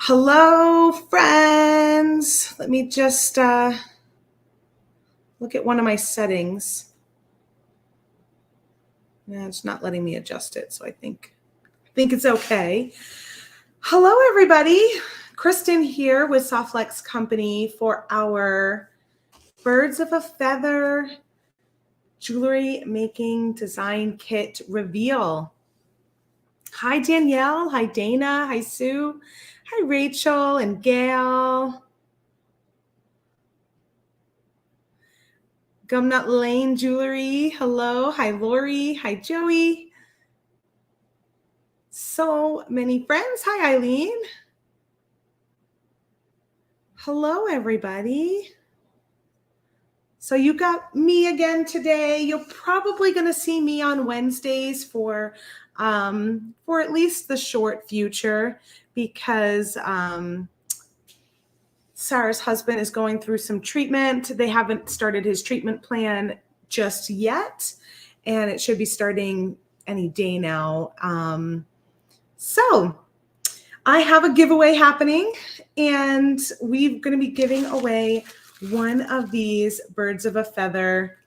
Hello, friends. Let me just look at one of my settings. Yeah, it's not letting me adjust it, so I think it's okay. Hello, everybody. Kristen here with Softlex Company for our Birds of a Feather jewelry making design kit reveal. Hi, Danielle. Hi, Dana. Hi, Sue. Hi, Rachel and Gail. Gumnut Lane Jewelry. Hello. Hi, Lori. Hi, Joey. So many friends. Hi, Eileen. Hello, everybody. So you got me again today. You're probably going to see me on Wednesdays for at least the short future because Sarah's husband is going through some treatment. They haven't started his treatment plan just yet, and it should be starting any day now. So I have a giveaway happening, and we're going to be giving away one of these Birds of a Feather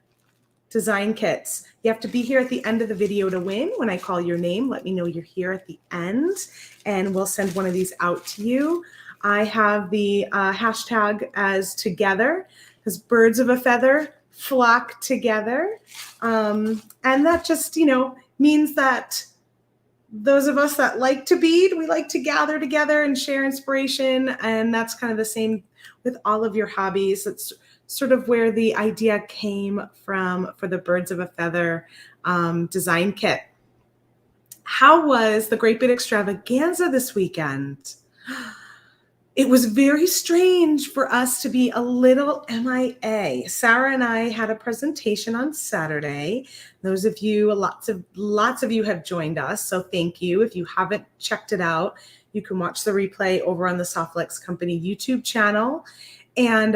design kits. You have to be here at the end of the video to win. When I call your name, let me know you're here at the end, and we'll send one of these out to you. I have the hashtag as together, because birds of a feather flock together. And that just, means that those of us that like to bead, we like to gather together and share inspiration. And that's kind of the same with all of your hobbies. It's sort of where the idea came from for the Birds of a Feather design kit. How was the Great Bead Extravaganza this weekend? It was very strange for us to be a little MIA. Sarah and I had a presentation on Saturday. Those of you, lots of you have joined us, so thank you. If you haven't checked it out, you can watch the replay over on the Softlex Company YouTube channel. And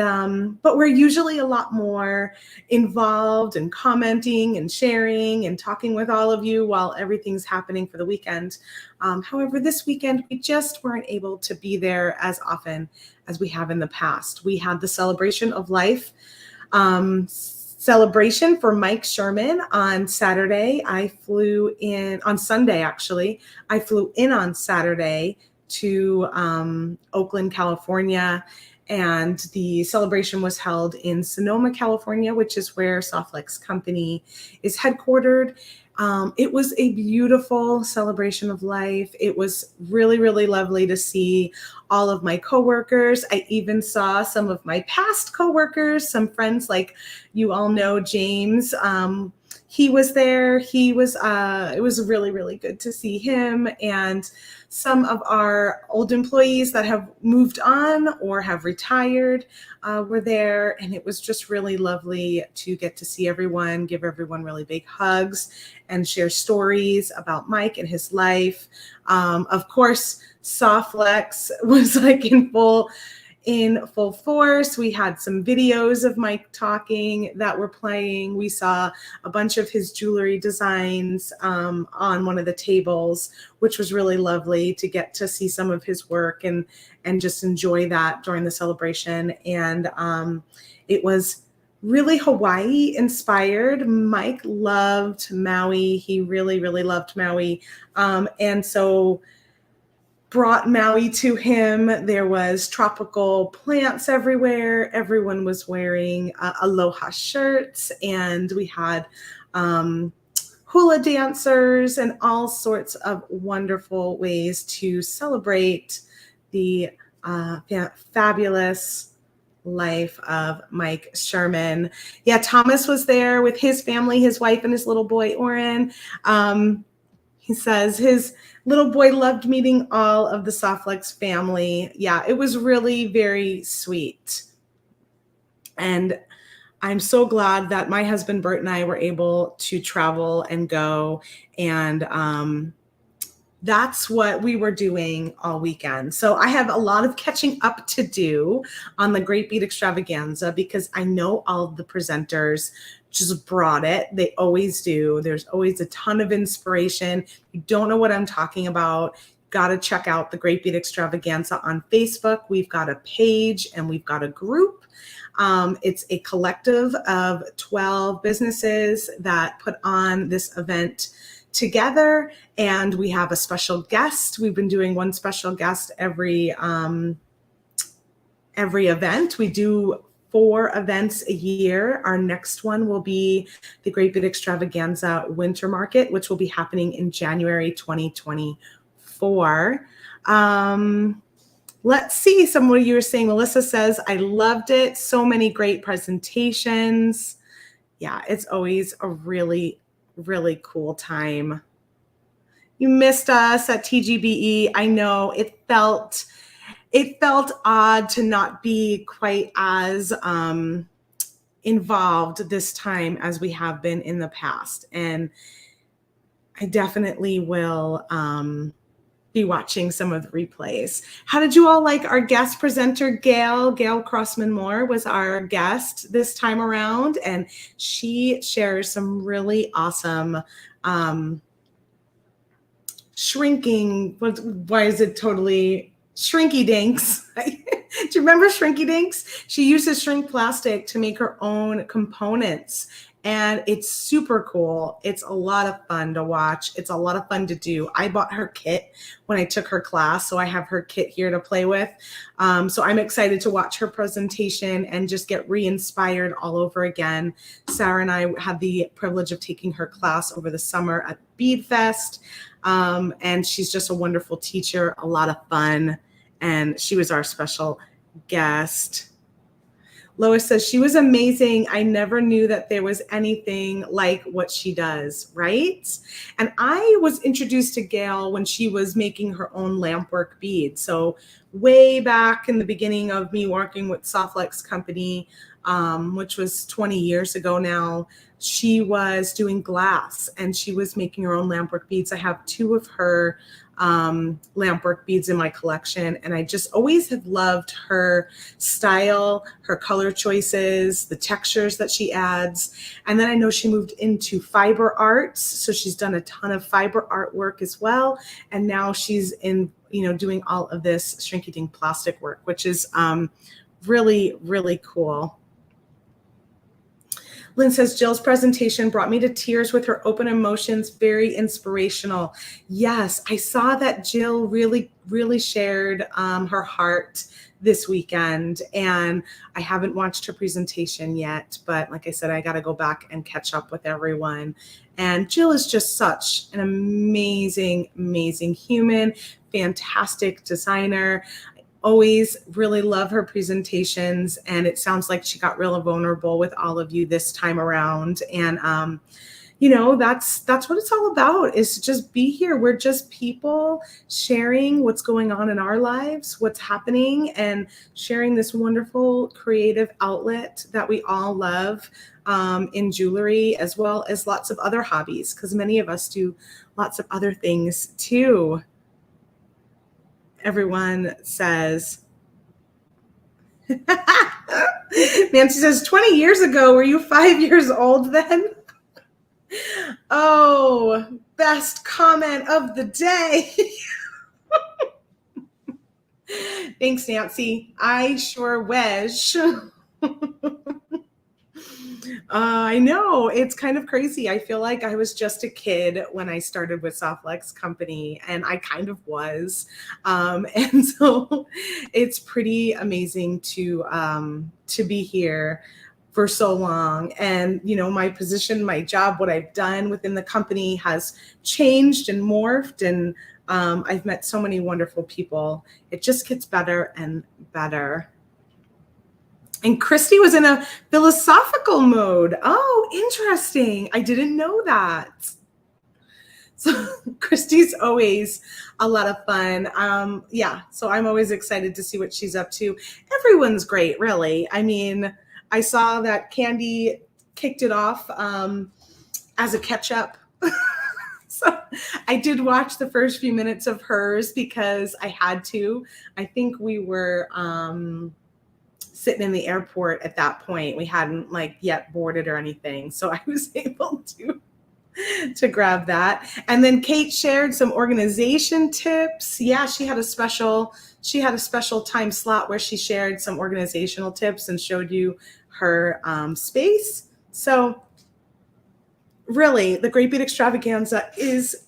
but we're usually a lot more involved and commenting and sharing and talking with all of you while everything's happening for the weekend. However, this weekend we just weren't able to be there as often as we have in the past. We had the celebration of life celebration for Mike Sherman on Saturday. I flew in on Sunday, actually. I flew in on Saturday to Oakland, California. And the celebration was held in Sonoma, California, which is where Softlex Company is headquartered. It was a beautiful celebration of life. It was really, really lovely to see all of my coworkers. I even saw some of my past coworkers, some friends like you all know, James. He was there. It was really, really good to see him. And some of our old employees that have moved on or have retired were there. And it was just really lovely to get to see everyone, give everyone really big hugs and share stories about Mike and his life. Of course, Softlex was like in full force. We had some videos of Mike talking that were playing. We saw a bunch of his jewelry designs on one of the tables, which was really lovely to get to see some of his work and just enjoy that during the celebration. And it was really Hawaii inspired. Mike loved Maui. He really, really loved Maui. And so brought Maui to him. There was tropical plants everywhere. Everyone was wearing aloha shirts, and we had hula dancers and all sorts of wonderful ways to celebrate the fabulous life of Mike Sherman. Yeah, Thomas was there with his family, his wife and his little boy, Oren. He says his little boy loved meeting all of the Softlex family. Yeah, it was really very sweet. And I'm so glad that my husband, Bert, and I were able to travel and go. And that's what we were doing all weekend. So I have a lot of catching up to do on the Great Bead Extravaganza because I know all of the presenters just brought it. They always do. There's always a ton of inspiration. You don't know what I'm talking about, got to check out the Great Bead Extravaganza on Facebook. We've got a page and we've got a group. It's a collective of 12 businesses that put on this event together, and we have a special guest. We've been doing one special guest every event. We do 4 events a year. Our next one will be the Great Bead Extravaganza Winter Market, which will be happening in January 2024. Let's see. Some of you are saying, Melissa says, I loved it. So many great presentations. Yeah, it's always a really, really cool time. You missed us at TGBE. I know it felt odd to not be quite as involved this time as we have been in the past. And I definitely will be watching some of the replays. How did you all like our guest presenter, Gail? Gail Crossman-Moore was our guest this time around, and she shares some really awesome shrinking, why is it totally Shrinky Dinks? Do you remember Shrinky Dinks? She uses shrink plastic to make her own components, and it's super cool. It's a lot of fun to watch. It's a lot of fun to do. I bought her kit when I took her class, so I have her kit here to play with. So I'm excited to watch her presentation and just get re-inspired all over again. Sarah and I had the privilege of taking her class over the summer at Bead Fest, and she's just a wonderful teacher, a lot of fun, and she was our special guest. Lois says, she was amazing. I never knew that there was anything like what she does, right? And I was introduced to Gail when she was making her own lampwork beads. So way back in the beginning of me working with Softlex Company, which was 20 years ago now, she was doing glass and she was making her own lampwork beads. I have 2 of her lampwork beads in my collection, and I just always have loved her style, her color choices, the textures that she adds. And then I know she moved into fiber arts, so she's done a ton of fiber artwork as well, and now she's in doing all of this shrinky-dink plastic work, which is really, really cool. Lynn says, Jill's presentation brought me to tears with her open emotions, very inspirational. Yes, I saw that Jill really, really shared her heart this weekend, and I haven't watched her presentation yet, but like I said, I got to go back and catch up with everyone. And Jill is just such an amazing, amazing human, fantastic designer. Always really love her presentations, and it sounds like she got real vulnerable with all of you this time around. And that's what it's all about, is to just be here. We're just people sharing what's going on in our lives, what's happening, and sharing this wonderful creative outlet that we all love in jewelry, as well as lots of other hobbies, because many of us do lots of other things too. Everyone says, Nancy says, 20 years ago, were you 5 years old then? Oh, best comment of the day. Thanks, Nancy. I sure wish. I know, it's kind of crazy. I feel like I was just a kid when I started with Softlex Company, and I kind of was. And so it's pretty amazing to be here for so long. And, my position, my job, what I've done within the company has changed and morphed, and I've met so many wonderful people. It just gets better and better. And Christy was in a philosophical mode. Oh, interesting. I didn't know that. So Christy's always a lot of fun. Yeah, so I'm always excited to see what she's up to. Everyone's great, really. I mean, I saw that Candy kicked it off as a catch-up. So I did watch the first few minutes of hers because I had to. I think we were sitting in the airport at that point. We hadn't yet boarded or anything. So I was able to to grab that. And then Kate shared some organization tips. Yeah, she had a special time slot where she shared some organizational tips and showed you her space. So really, the Great Bead Extravaganza is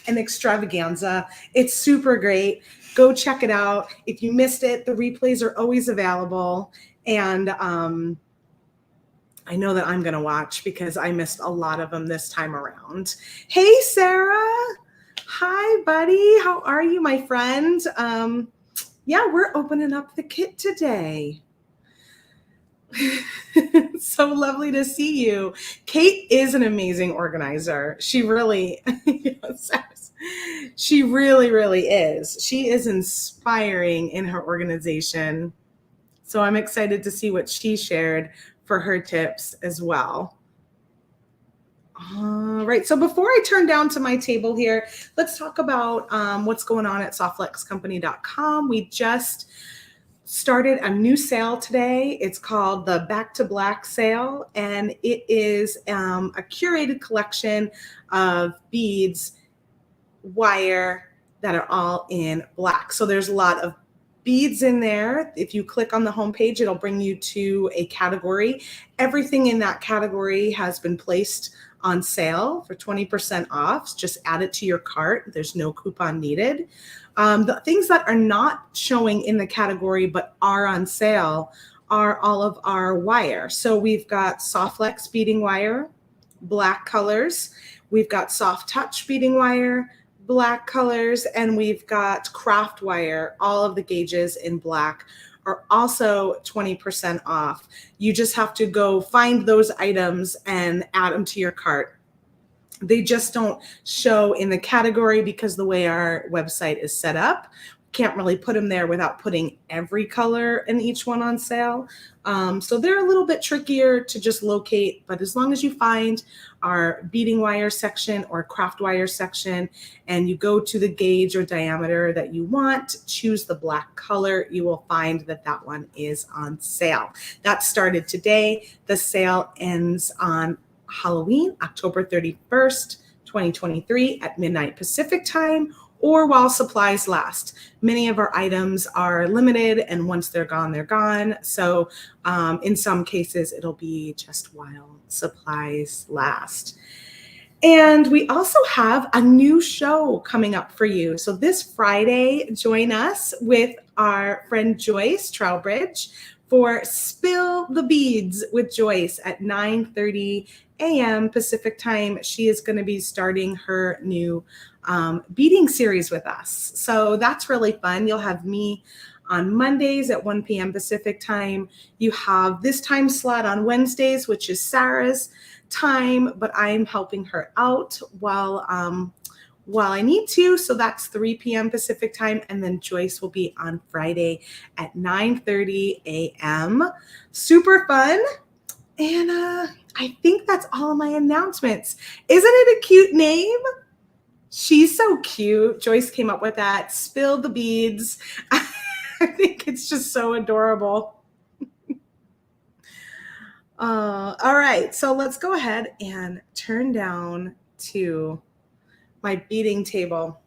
an extravaganza. It's super great. Go check it out. If you missed it, the replays are always available. And I know that I'm going to watch because I missed a lot of them this time around. Hey, Sarah. Hi, buddy. How are you, my friend? Yeah, we're opening up the kit today. So lovely to see you. Kate is an amazing organizer. She really, she really is. She is inspiring in her organization. So I'm excited to see what she shared for her tips as well. All right, so before I turn down to my table here, let's talk about what's going on at softflexcompany.com. We just started a new sale today. It's called the Back to Black sale, and it is a curated collection of beads, wire that are all in black. So there's a lot of beads in there. If you click on the homepage, it'll bring you to a category. Everything in that category has been placed on sale for 20% off. Just add it to your cart. There's no coupon needed. The things that are not showing in the category but are on sale are all of our wire. So we've got Softflex beading wire, black colors. We've got Soft Touch beading wire, black colors, and we've got craft wire. All of the gauges in black are also 20% off. You just have to go find those items and add them to your cart. They just don't show in the category because the way our website is set up, can't really put them there without putting every color in each one on sale. So they're a little bit trickier to just locate, but as long as you find our beading wire section or craft wire section and you go to the gauge or diameter that you want, choose the black color, you will find that that one is on sale. That started today. The sale ends on Halloween, October 31st, 2023 at midnight Pacific time, or while supplies last. Many of our items are limited, and once they're gone, they're gone. So in some cases, it'll be just while supplies last. And we also have a new show coming up for you. So this Friday, join us with our friend Joyce Trowbridge for Spill the Beads with Joyce at 9:30 a.m. Pacific time. She is going to be starting her new beading series with us. So that's really fun. You'll have me on Mondays at 1 p.m. Pacific time. You have this time slot on Wednesdays, which is Sarah's time, but I'm helping her out while I need to. So that's 3 p.m. Pacific time. And then Joyce will be on Friday at 9:30 a.m. Super fun. And I think that's all of my announcements. Isn't it a cute name? She's so cute. Joyce came up with that. Spill the Beads. I think it's just so adorable. All right, so let's go ahead and turn down to my beading table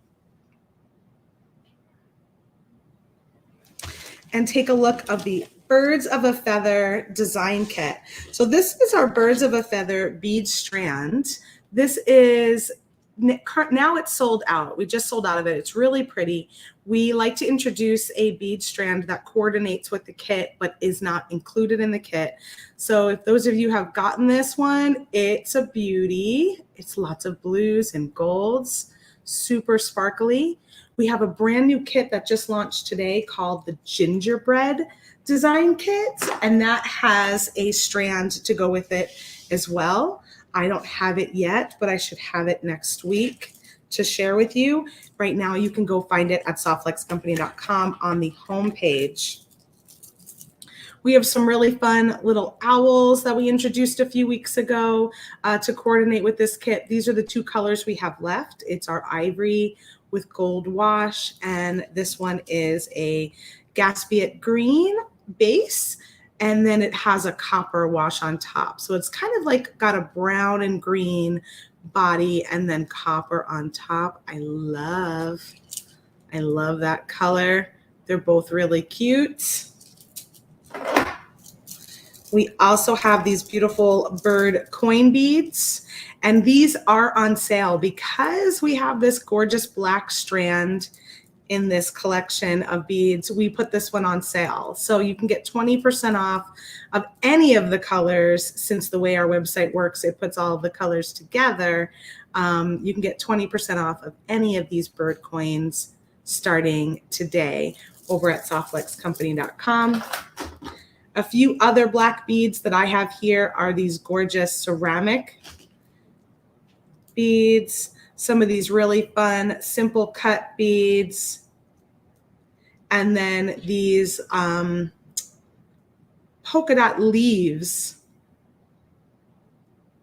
and take a look of the Birds of a Feather design kit. So this is our Birds of a Feather bead strand. This is, now it's sold out. We just sold out of it. It's really pretty. We like to introduce a bead strand that coordinates with the kit, but is not included in the kit. So if those of you have gotten this one, it's a beauty. It's lots of blues and golds, super sparkly. We have a brand new kit that just launched today called the Gingerbread design kit, and that has a strand to go with it as well. I don't have it yet, but I should have it next week to share with you. Right now, you can go find it at softflexcompany.com on the homepage. We have some really fun little owls that we introduced a few weeks ago to coordinate with this kit. These are the two colors we have left. It's our ivory with gold wash, and this one is a Gaspiot green base, and then it has a copper wash on top. So it's kind of like got a brown and green body and then copper on top. I love that color. They're both really cute. We also have these beautiful bird coin beads, and these are on sale because we have this gorgeous black strand in this collection of beads. We put this one on sale. So you can get 20% off of any of the colors. Since the way our website works, it puts all of the colors together. You can get 20% off of any of these bird coins starting today over at softflexcompany.com. A few other black beads that I have here are these gorgeous ceramic beads. Some of these really fun, simple cut beads. And then these polka dot leaves.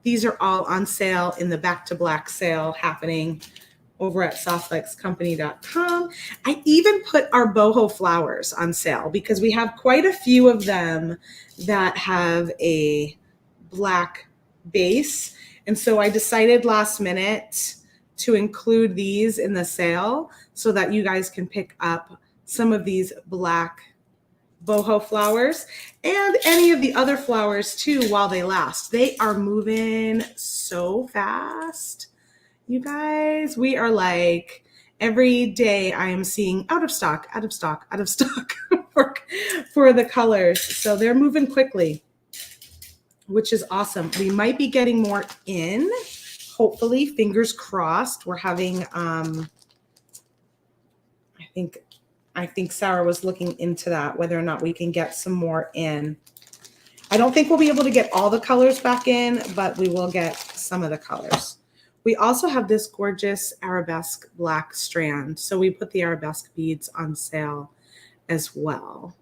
These are all on sale in the Back to Black sale happening over at softflexcompany.com. I even put our boho flowers on sale because we have quite a few of them that have a black base. And so I decided last minute to include these in the sale so that you guys can pick up some of these black boho flowers and any of the other flowers too while they last. They are moving so fast. You guys, we are like, every day I am seeing out of stock for the colors. So they're moving quickly, which is awesome. We might be getting more in, hopefully, fingers crossed. We're having, I think Sarah was looking into that, whether or not we can get some more in. I don't think we'll be able to get all the colors back in, but we will get some of the colors. We also have this gorgeous arabesque black strand. So we put the arabesque beads on sale as well.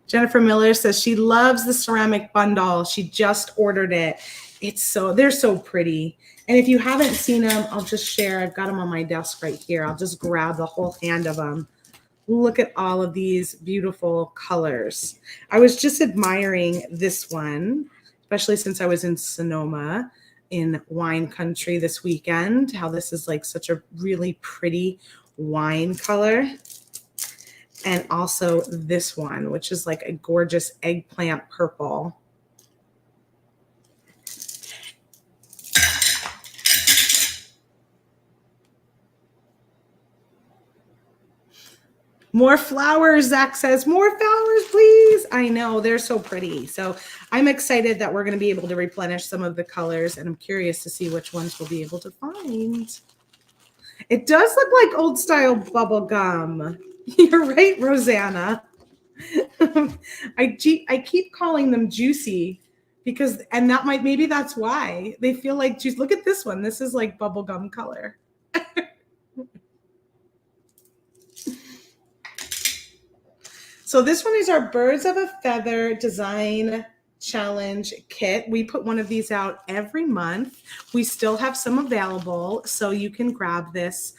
Jennifer Miller says she loves the ceramic bundle. She just ordered it. They're so pretty. And if you haven't seen them, I'll just share. I've got them on my desk right here. I'll just grab the whole hand of them. Look at all of these beautiful colors. I was just admiring this one, especially since I was in Sonoma in wine country this weekend, how this is like such a really pretty wine color. And also this one, which is like a gorgeous eggplant purple. More flowers, Zach says. More flowers, please. I know, they're so pretty. So I'm excited that we're going to be able to replenish some of the colors, and I'm curious to see which ones we'll be able to find. It does look like old style bubble gum. You're right, Rosanna. I keep calling them juicy because, and that maybe that's why they feel like juice. Look at this one. This is like bubble gum color. So this one is our Birds of a Feather Design Challenge kit. We put one of these out every month. We still have some available, so you can grab this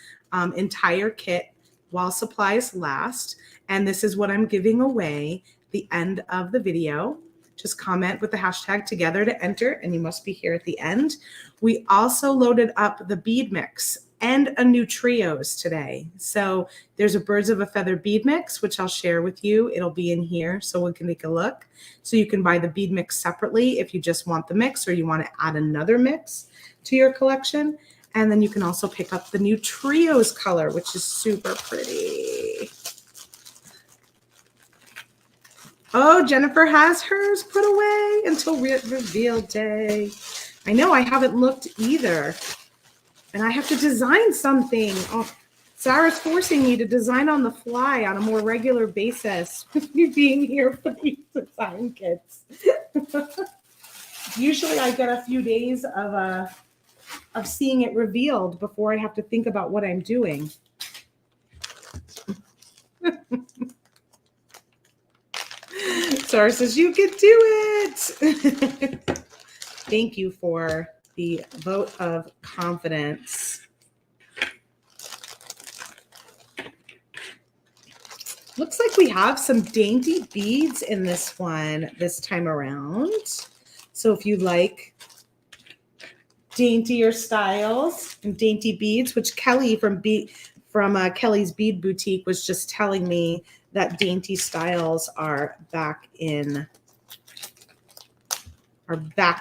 entire kit while supplies last. And this is what I'm giving away at the end of the video. Just comment with the hashtag together to enter, and you must be here at the end. We also loaded up the bead mix and a new trios today. So there's a Birds of a Feather bead mix, which I'll share with you. It'll be in here so we can take a look. So you can buy the bead mix separately if you just want the mix or you want to add another mix to your collection. And then you can also pick up the new trios color, which is super pretty. Oh, Jennifer has hers put away until reveal day. I know, I haven't looked either. And I have to design something. Oh, Sarah's forcing me to design on the fly on a more regular basis with you being here for these design kits. Usually I get a few days of seeing it revealed before I have to think about what I'm doing. Sarah says, you can do it. Thank you for the vote of confidence. Looks like we have some dainty beads in this one this time around. So if you like daintier styles and dainty beads, which Kelly from Kelly's Bead Boutique was just telling me that dainty styles are back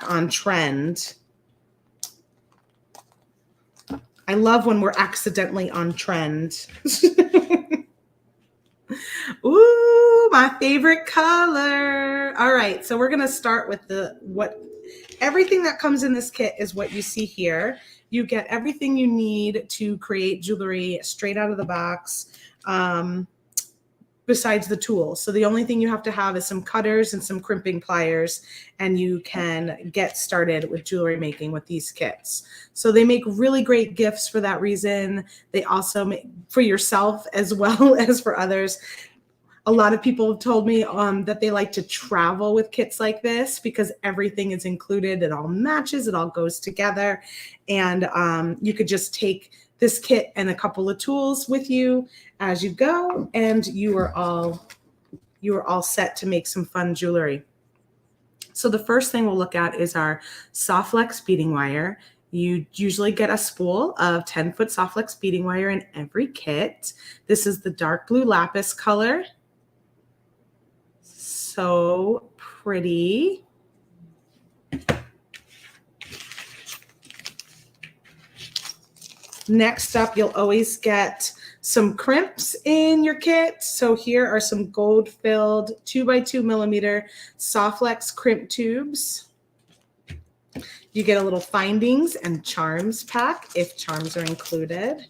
on trend. I love when we're accidentally on trend. Ooh, my favorite color. All right, so we're gonna start with everything that comes in this kit is what you see here. You get everything you need to create jewelry straight out of the box, besides the tools. So the only thing you have to have is some cutters and some crimping pliers, and you can get started with jewelry making with these kits. So they make really great gifts for that reason. They also make for yourself as well as for others. A lot of people have told me that they like to travel with kits like this because everything is included. It all matches. It all goes together. And you could just take this kit and a couple of tools with you as you go, and you are all set to make some fun jewelry. So the first thing we'll look at is our soft flex beading wire. You usually get a spool of 10-foot soft flex beading wire in every kit. This is the dark blue lapis color. So pretty. Next up, you'll always get some crimps in your kit. So here are some gold-filled 2x2 millimeter soft flex crimp tubes. You get a little findings and charms pack if charms are included.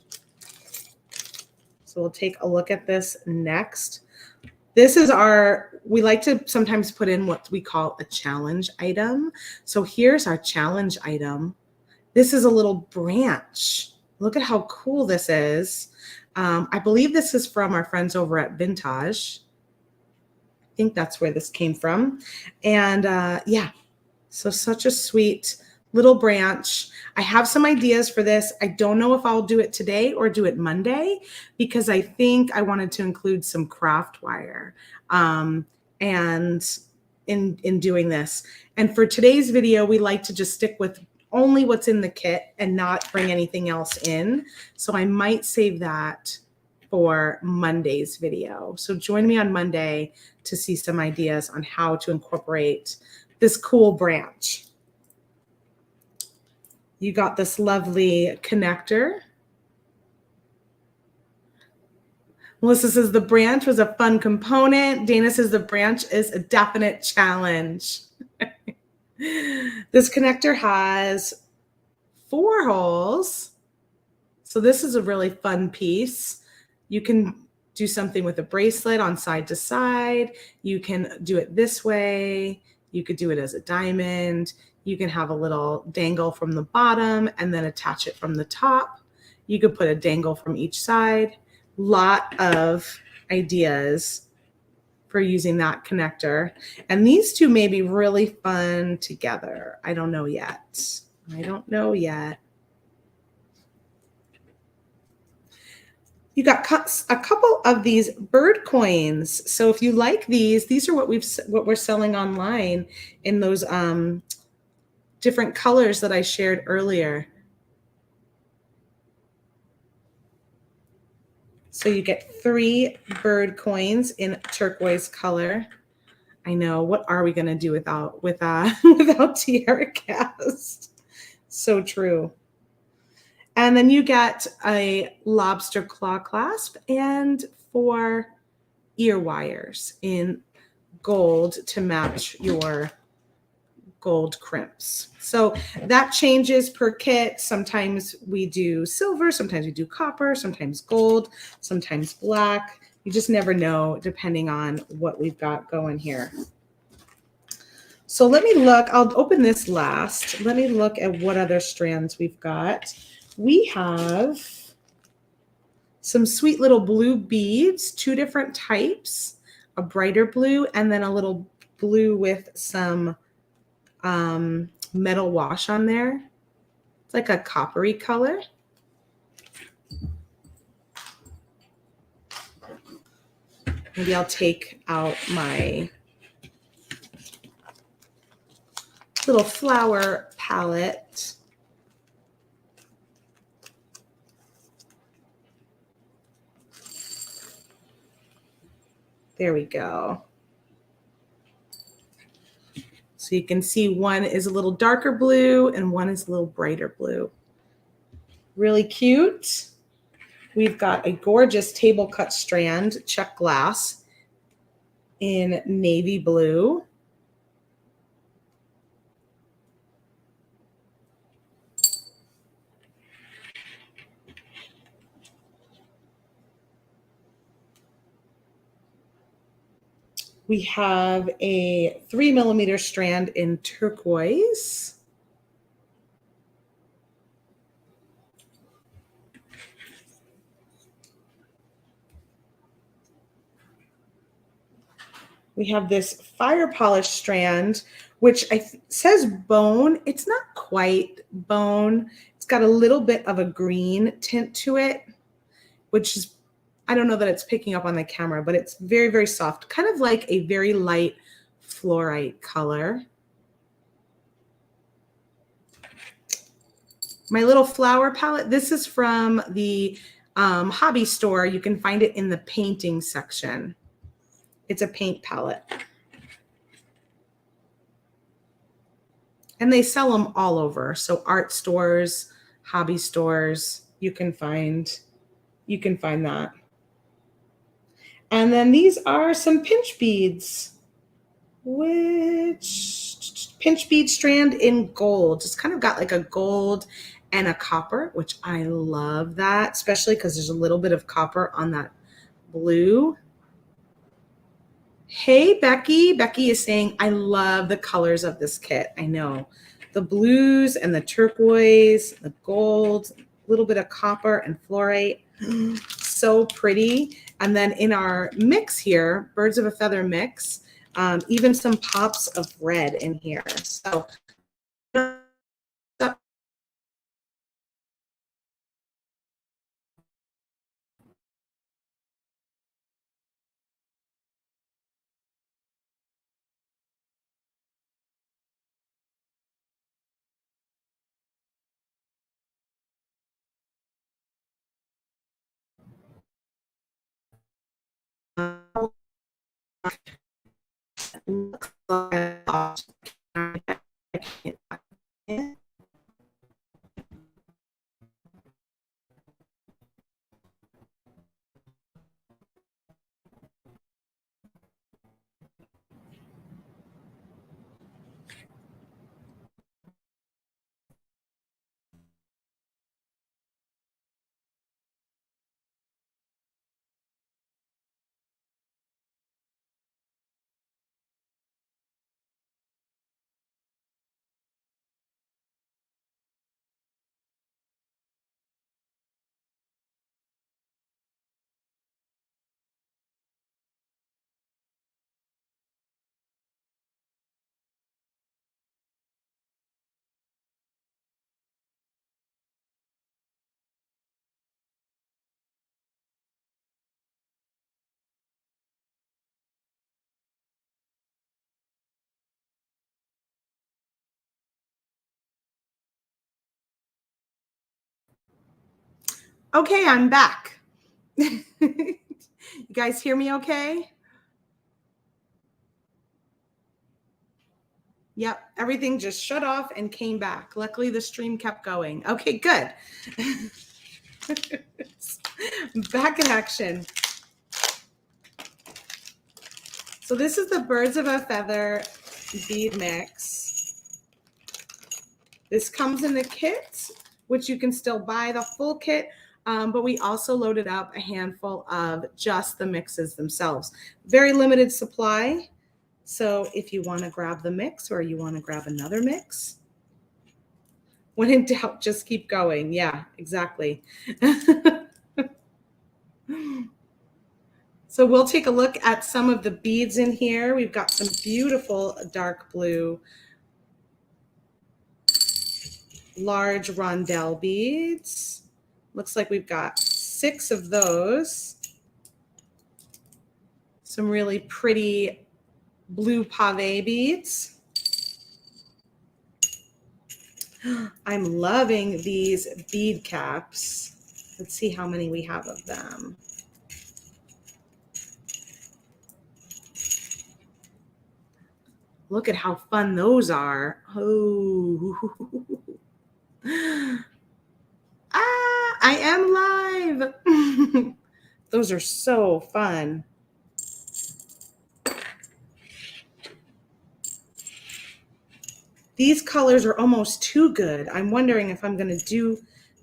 So we'll take a look at this next. This is we like to sometimes put in what we call a challenge item. So here's our challenge item. This is a little branch. Look at how cool this is. I believe this is from our friends over at Vintage. I think that's where this came from. And yeah, so such a sweet little branch. I have some ideas for this. I don't know if I'll do it today or do it Monday because I think I wanted to include some craft wire and in doing this. And for today's video, we like to just stick with only what's in the kit and not bring anything else in. So I might save that for Monday's video. So join me on Monday to see some ideas on how to incorporate this cool branch. You got this lovely connector. Melissa says the branch was a fun component. Dana says the branch is a definite challenge. This connector has 4 holes. So this is a really fun piece. You can do something with a bracelet on side to side. You can do it this way. You could do it as a diamond. You can have a little dangle from the bottom and then attach it from the top. You could put a dangle from each side. Lot of ideas for using that connector. And these two may be really fun together. I don't know yet. You got a couple of these bird coins. So if you like these are what we're selling online in those different colors that I shared earlier. So you get 3 bird coins in turquoise color. I know, what are we gonna do without tiara cast? So true. And then you get a lobster claw clasp and 4 ear wires in gold to match your gold crimps. So that changes per kit. Sometimes we do silver, sometimes we do copper, sometimes gold, sometimes black. You just never know depending on what we've got going here. So let me look, I'll open this last. Let me look at what other strands we've got. We have some sweet little blue beads, 2 different types, a brighter blue and then a little blue with some metal wash on there. It's like a coppery color. Maybe I'll take out my little flower palette. There we go. So you can see one is a little darker blue and one is a little brighter blue. Really cute. We've got a gorgeous table cut strand, check glass in navy blue. We have a 3mm strand in turquoise. We have this fire polish strand, which says bone. It's not quite bone. It's got a little bit of a green tint to it, which is, I don't know that it's picking up on the camera, but it's very, very soft, kind of like a very light fluorite color. My little flower palette, this is from the hobby store. You can find it in the painting section. It's a paint palette. And they sell them all over. So art stores, hobby stores, you can find that. And then these are some pinch beads, which pinch bead strand in gold. Just kind of got like a gold and a copper, which I love that, especially because there's a little bit of copper on that blue. Hey, Becky. Becky is saying, I love the colors of this kit. I know. The blues and the turquoise, the gold, a little bit of copper and fluorite. So pretty. And then in our mix here, Birds of a Feather mix, even some pops of red in here. So okay, I'm back. You guys hear me okay? Yep, everything just shut off and came back. Luckily, the stream kept going. Okay, good. Back in action. So this is the Birds of a Feather bead mix. This comes in the kit, which you can still buy the full kit, but we also loaded up a handful of just the mixes themselves. Very limited supply. So if you want to grab the mix or you want to grab another mix, when in doubt, just keep going. Yeah, exactly. So we'll take a look at some of the beads in here. We've got some beautiful dark blue, large rondelle beads. Looks like we've got 6 of those. Some really pretty blue pave beads. I'm loving these bead caps. Let's see how many we have of them. Look at how fun those are. Oh. I am live. Those are so fun. These colors are almost too good. I'm wondering if I'm going to do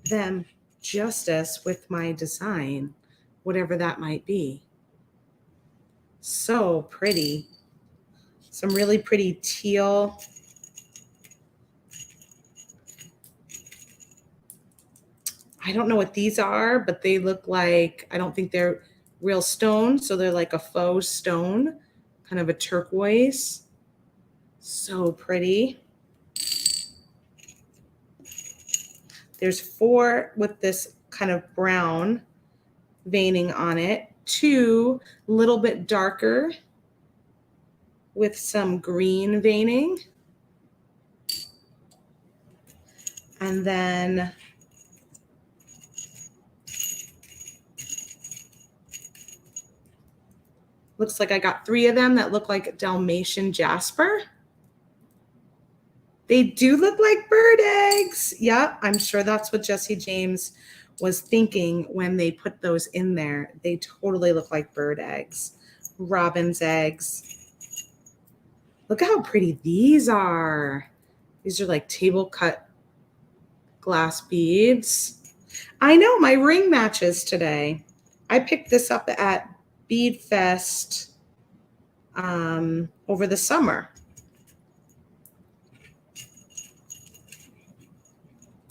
them justice with my design, whatever that might be. So pretty. Some really pretty teal. I don't know what these are, but they look like, I don't think they're real stone. So they're like a faux stone, kind of a turquoise. So pretty. There's 4 with this kind of brown veining on it, 2 a little bit darker with some green veining. And then looks like I got 3 of them that look like Dalmatian jasper. They do look like bird eggs. Yep, I'm sure that's what Jesse James was thinking when they put those in there. They totally look like bird eggs, robin's eggs. Look at how pretty these are. These are like table cut glass beads. I know, my ring matches today. I picked this up at Bead Fest over the summer.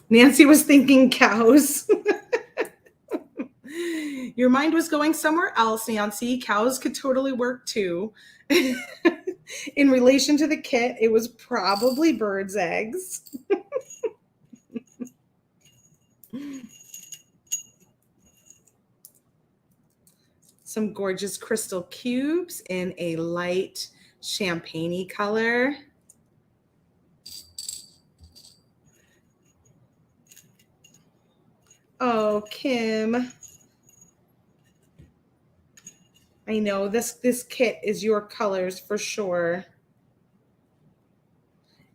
Nancy was thinking cows. Your mind was going somewhere else, Nancy. Cows could totally work too. In relation to the kit, it was probably bird's eggs. Some gorgeous crystal cubes in a light champagne-y color. Oh, Kim. I know this kit is your colors for sure.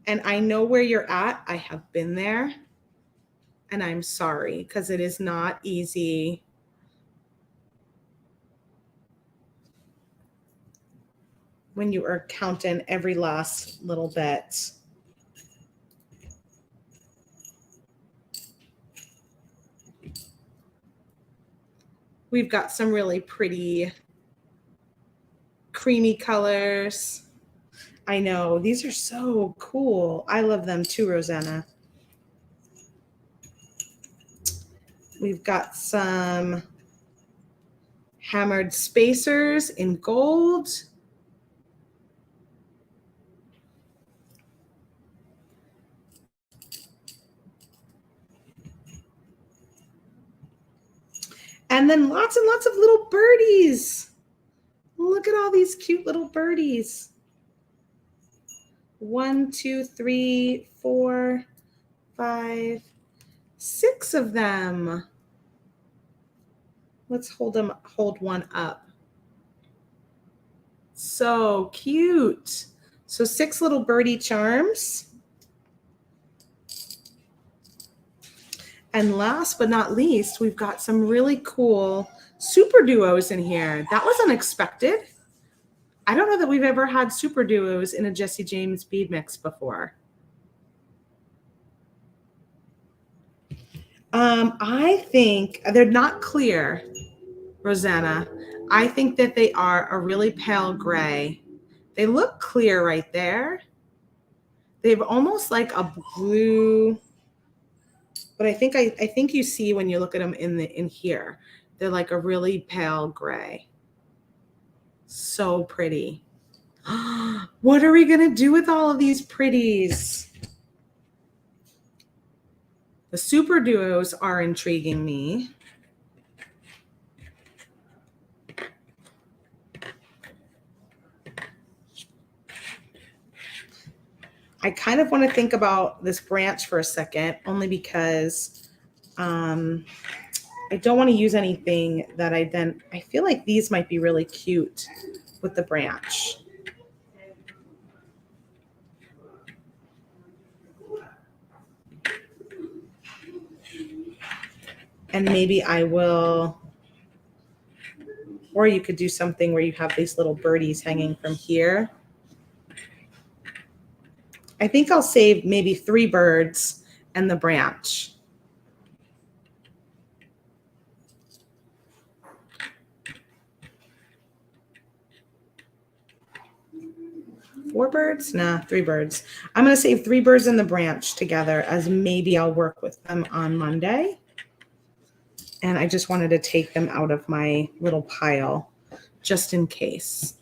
And I know where you're at. I have been there. And I'm sorry because it is not easy. When you are counting every last little bit. We've got some really pretty creamy colors. I know, these are so cool. I love them too, Rosanna. We've got some hammered spacers in gold. And then lots and lots of little birdies. Look at all these cute little birdies. 1, 2, 3, 4, 5, 6 of them. Let's hold one up. So cute. So 6 little birdie charms. And last but not least, we've got some really cool super duos in here. That was unexpected. I don't know that we've ever had super duos in a Jesse James bead mix before. I think they're not clear, Rosanna. I think that they are a really pale gray. They look clear right there. They've almost like a blue, but I think you see when you look at them in here, they're like a really pale gray. So pretty. What are we gonna do with all of these pretties? The super duos are intriguing me. I kind of want to think about this branch for a second, only because I don't want to use anything that I feel like these might be really cute with the branch. And maybe I will, or you could do something where you have these little birdies hanging from here. I think I'll save maybe 3 birds and the branch. Four birds? Nah, 3 birds. I'm going to save 3 birds and the branch together, as maybe I'll work with them on Monday. And I just wanted to take them out of my little pile just in case.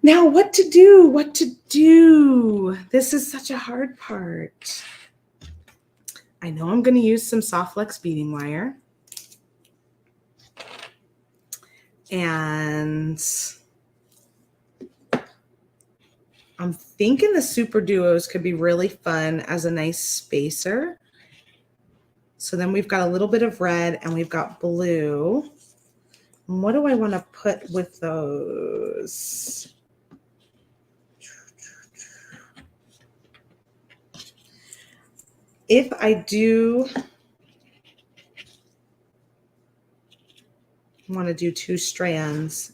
Now, what to do? What to do? This is such a hard part. I know I'm going to use some soft flex beading wire. And I'm thinking the super duos could be really fun as a nice spacer. So then we've got a little bit of red and we've got blue. And what do I want to put with those? If I do want to do 2 strands,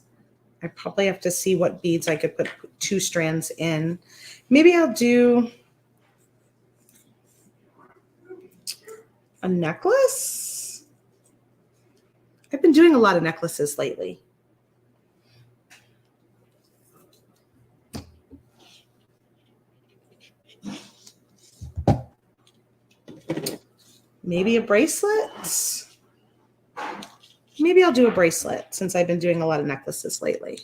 I probably have to see what beads I could put 2 strands in. Maybe I'll do a necklace. I've been doing a lot of necklaces lately. Maybe a bracelet. Maybe I'll do a bracelet since I've been doing a lot of necklaces lately.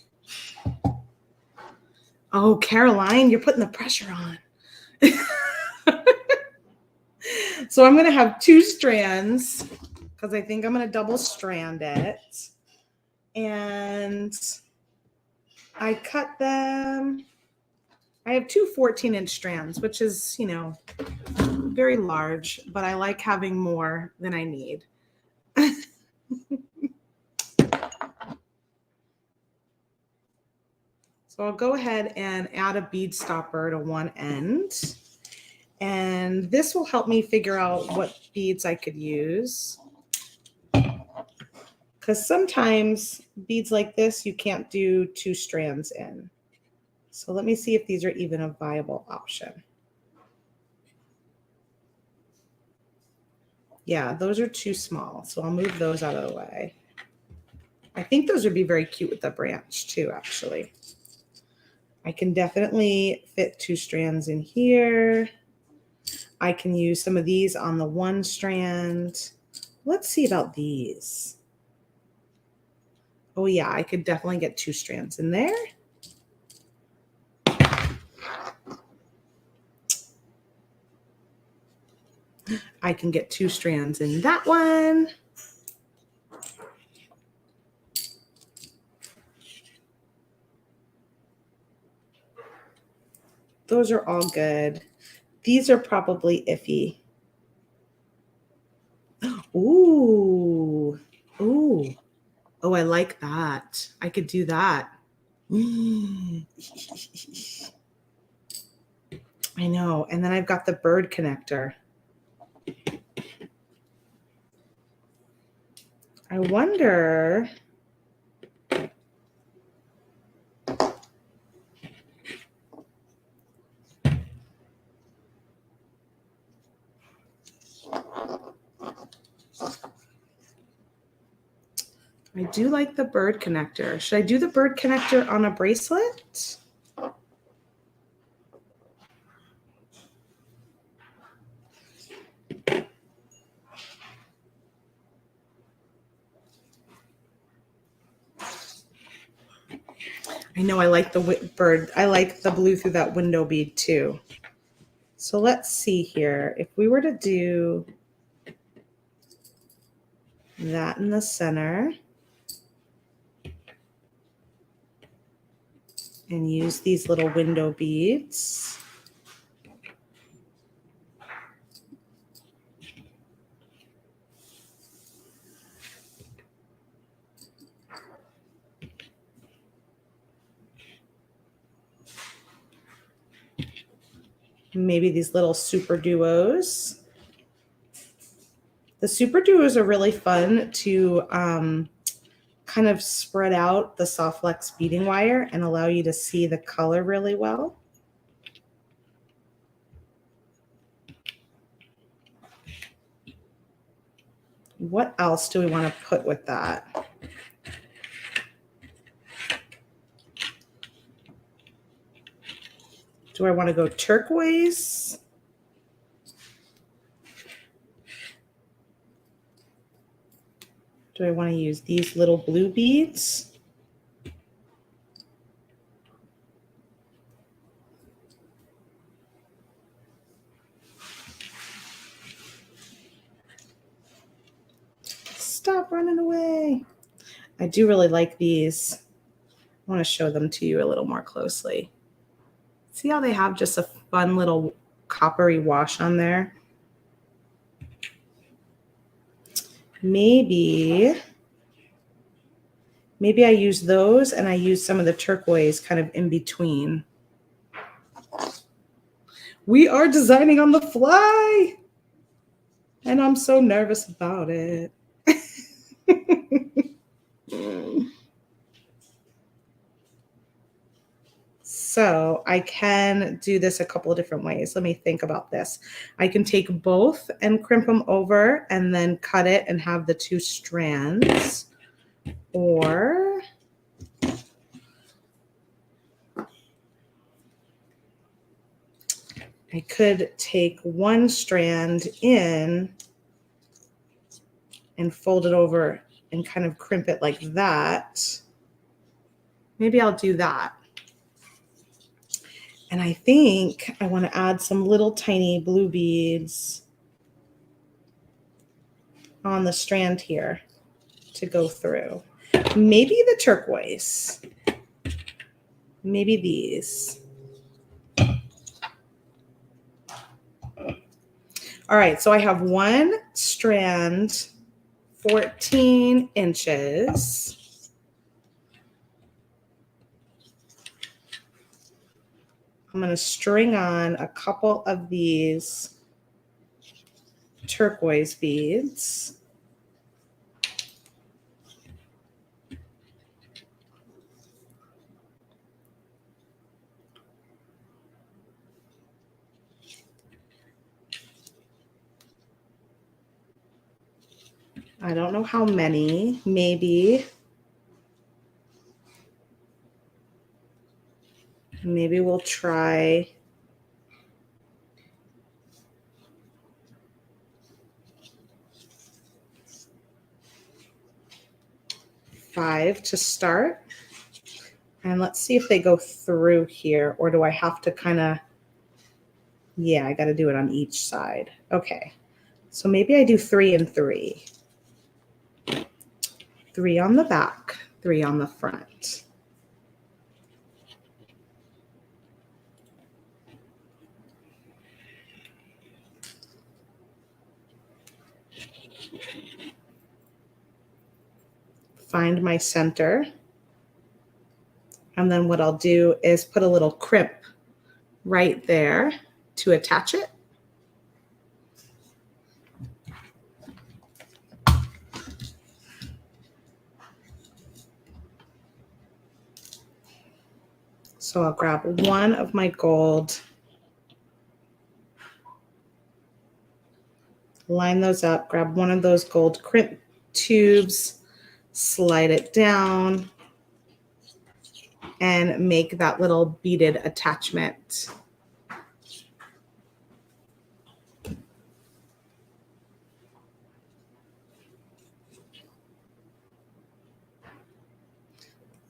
Oh, Caroline, you're putting the pressure on. So I'm going to have 2 strands because I think I'm going to double strand it. And I cut them. I have 2 14-inch strands, which is, you know, very large, but I like having more than I need. So I'll go ahead and add a bead stopper to one end. And this will help me figure out what beads I could use. Because sometimes beads like this, you can't do 2 strands in. So let me see if these are even a viable option. Yeah, those are too small. So I'll move those out of the way. I think those would be very cute with the branch too, actually. I can definitely fit 2 strands in here. I can use some of these on the 1 strand. Let's see about these. Oh yeah, I could definitely get 2 strands in there. I can get 2 strands in that one. Those are all good. These are probably iffy. Ooh, ooh. Oh, I like that. I could do that. I know. And then I've got the bird connector. I wonder. I do like the bird connector. Should I do the bird connector on a bracelet? I know I like the bird. I like the blue through that window bead too. So let's see here. If we were to do that in the center. and use these little window beads. Maybe these little super duos. The super duos are really fun to kind of spread out the soft flex beading wire and allow you to see the color really well. What else do we want to put with that? Do I want to go turquoise? Do I want to use these little blue beads? Stop running away. I do really like these. I want to show them to you a little more closely. See how they have just a fun little coppery wash on there? Maybe I use those and I use some of the turquoise kind of in between. We are designing on the fly, and I'm so nervous about it. So I can do this a couple of different ways. Let me think about this. I can take both and crimp them over and then cut it and have the two strands. Or I could take one strand in and fold it over and kind of crimp it like that. Maybe I'll do that. And I think I want to add some little tiny blue beads on the strand here to go through. Maybe the turquoise. Maybe these. All right, so I have one strand, 14 inches. I'm going to string on a couple of these turquoise beads. I don't know how many, maybe we'll try 5 to start. And let's see if they go through here, or do I have to kind of, yeah, I got to do it on each side. Okay, so maybe I do 3 and 3. 3 on the back, 3 on the front. Find my center. And then what I'll do is put a little crimp right there to attach it. So I'll grab one of my gold, line those up, grab one of those gold crimp tubes, slide it down, and make that little beaded attachment.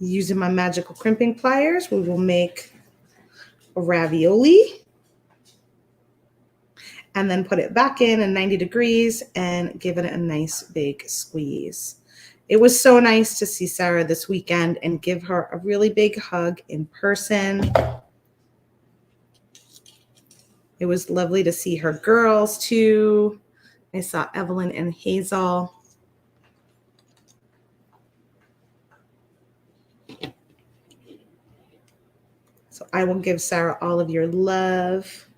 Using my magical crimping pliers, we will make a ravioli and then put it back in 90 degrees and give it a nice big squeeze. It was so nice to see Sarah this weekend and give her a really big hug in person. It was lovely to see her girls too. I saw Evelyn and Hazel. So I will give Sarah all of your love.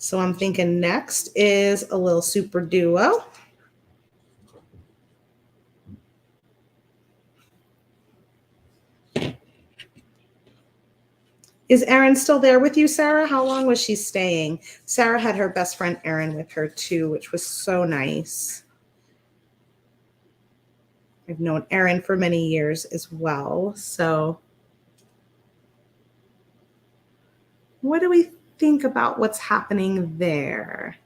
So I'm thinking next is a little super duo. Is Erin still there with you, Sarah? How long was she staying? Sarah had her best friend Erin with her too, which was so nice. I've known Erin for many years as well. So what do we think about what's happening there?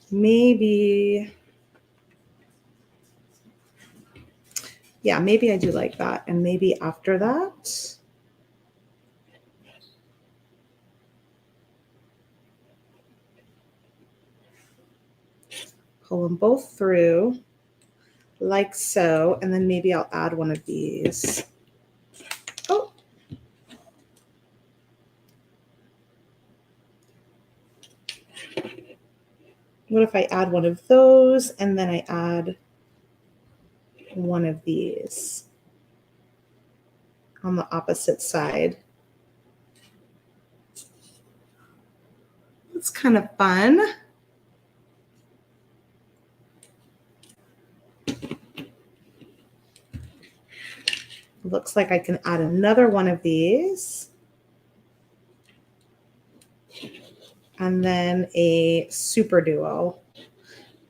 Maybe, yeah, maybe I do like that. And maybe after that, pull them both through like so. And then maybe I'll add one of these. Oh. What if I add one of those and then I add one of these on the opposite side? It's kind of fun. Looks like I can add another one of these. And then a super duo.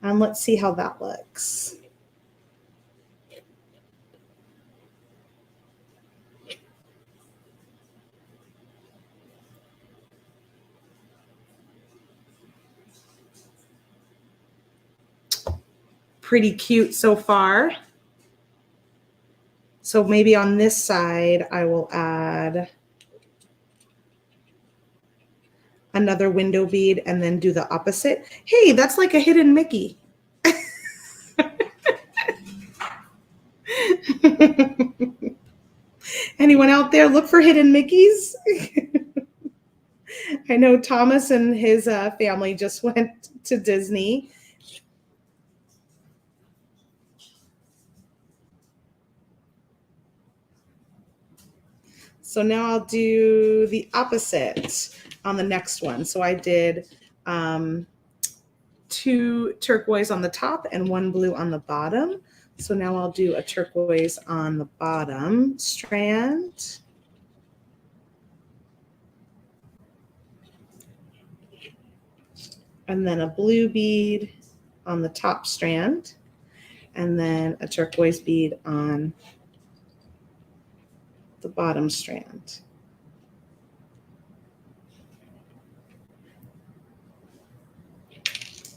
And let's see how that looks. Pretty cute so far. So maybe on this side, I will add another window bead and then do the opposite. Hey, that's like a hidden Mickey. Anyone out there look for hidden Mickeys? I know Thomas and his family just went to Disney. So now I'll do the opposite on the next one. So I did 2 turquoise on the top and 1 blue on the bottom. So now I'll do a turquoise on the bottom strand. And then a blue bead on the top strand. And then a turquoise bead on the bottom strand.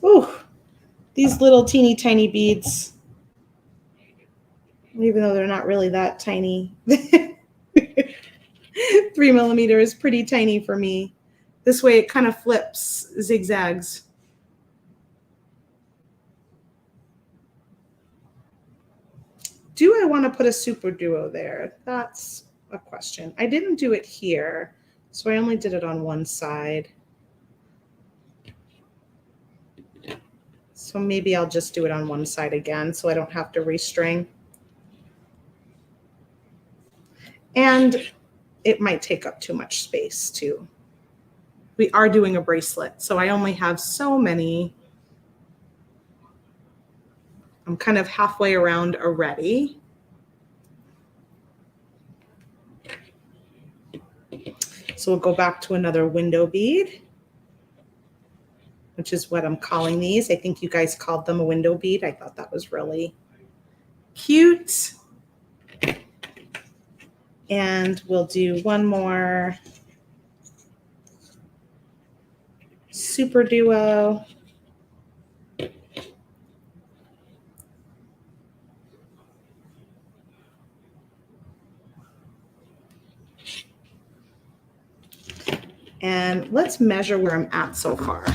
Ooh, these little teeny tiny beads, even though they're not really that tiny. 3 millimeter is pretty tiny for me. This way it kind of flips, zigzags. Do I want to put a super duo there? That's a question. I didn't do it here, so I only did it on one side. So maybe I'll just do it on one side again so I don't have to restring. And it might take up too much space too. We are doing a bracelet, so I only have so many. I'm kind of halfway around already. So we'll go back to another window bead, which is what I'm calling these. I think you guys called them a window bead. I thought that was really cute. And we'll do one more super duo. And then let's measure where I'm at so far.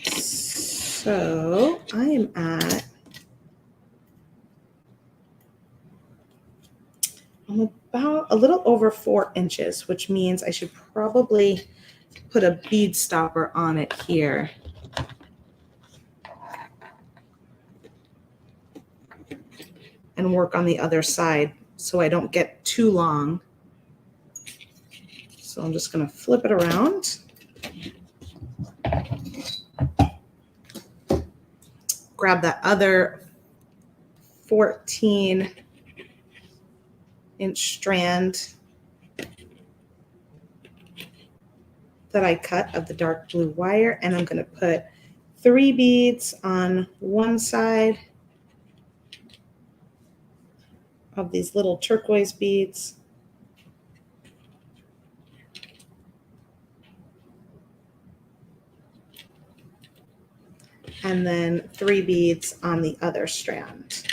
So I am at, I'm about a little over 4 inches, which means I should probably put a bead stopper on it here. And work on the other side so I don't get too long. So I'm just going to flip it around. Grab that other 14-inch strand that I cut of the dark blue wire, and I'm going to put 3 beads on one side of these little turquoise beads. And then 3 beads on the other strand,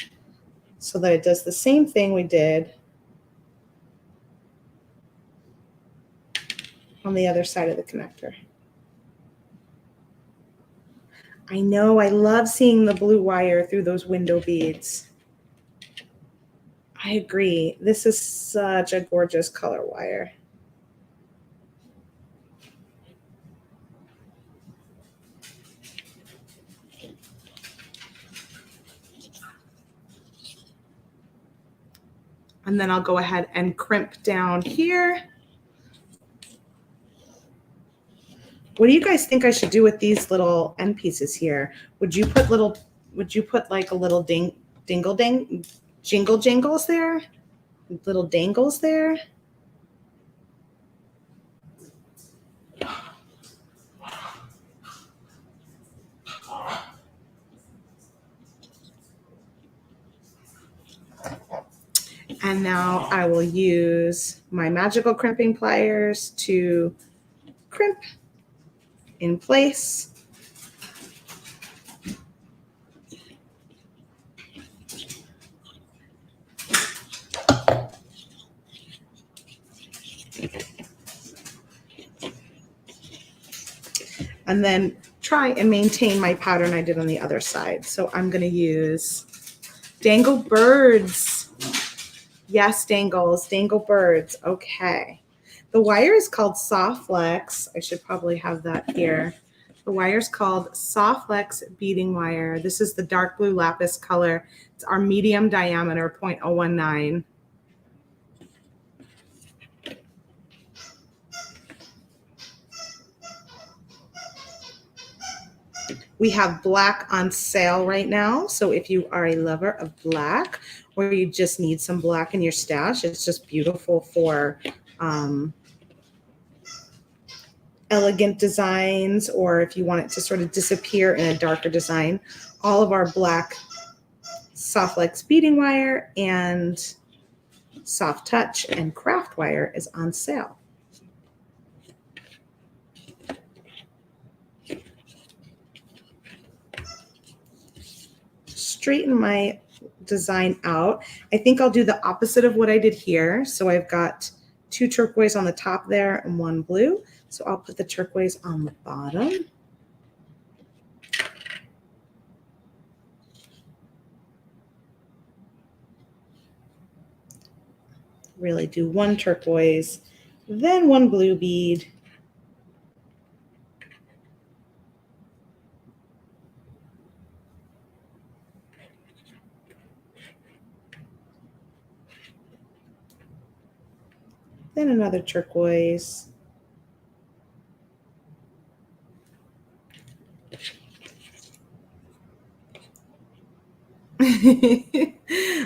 so that it does the same thing we did on the other side of the connector. I know, I love seeing the blue wire through those window beads. I agree. This is such a gorgeous color wire. And then I'll go ahead and crimp down here. What do you guys think I should do with these little end pieces here? Would you put like a little jingle jingles there? Little dangles there? And now I will use my magical crimping pliers to crimp in place. And then try and maintain my pattern I did on the other side. So I'm going to use dangle birds. Yes, dangles, dangle birds. Okay. The wire is called Soft Flex. I should probably have that here. The wire is called Soft Flex beading wire. This is the dark blue lapis color. It's our medium diameter, 0.019. We have black on sale right now. So if you are a lover of black, or you just need some black in your stash, it's just beautiful for elegant designs, or if you want it to sort of disappear in a darker design. All of our black Soft Flex beading wire and soft touch and craft wire is on sale. Straighten my design out. I think I'll do the opposite of what I did here. So I've got 2 turquoise on the top there and 1 blue. So I'll put the turquoise on the bottom. Really do 1 turquoise, then 1 blue bead. Then another turquoise.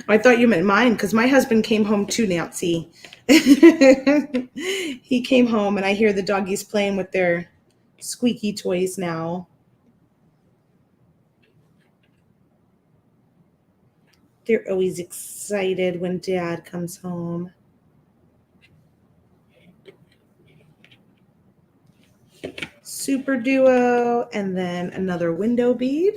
I thought you meant mine, because my husband came home too, Nancy. He came home and I hear the doggies playing with their squeaky toys now. They're always excited when Dad comes home. Super duo, and then another window bead.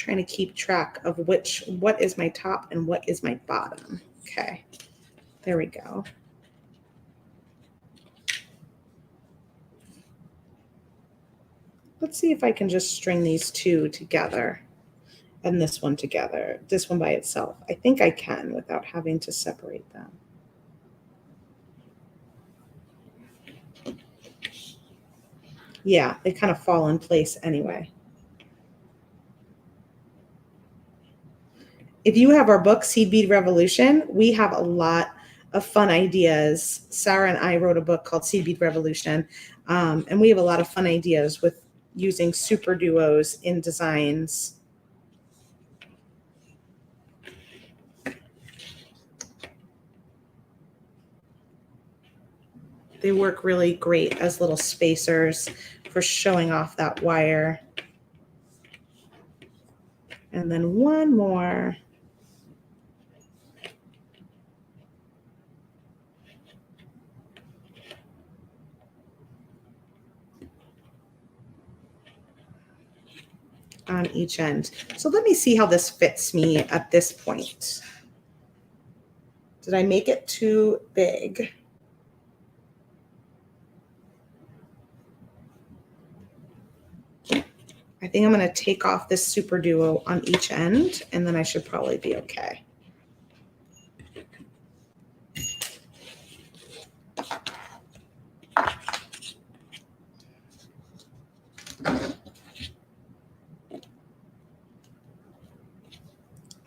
trying to keep track of what is my top and what is my bottom. Okay, there we go. Let's see if I can just string these two together and this one together, this one by itself. I think I can without having to separate them. Yeah, they kind of fall in place anyway. If you have our book, Seed Bead Revolution, we have a lot of fun ideas. Sarah and I wrote a book called Seed Bead Revolution, and we have a lot of fun ideas with using super duos in designs. They work really great as little spacers for showing off that wire. And then one more. On each end. So let me see how this fits me at this point. Did I make it too big? I think I'm going to take off this super duo on each end, and then I should probably be okay.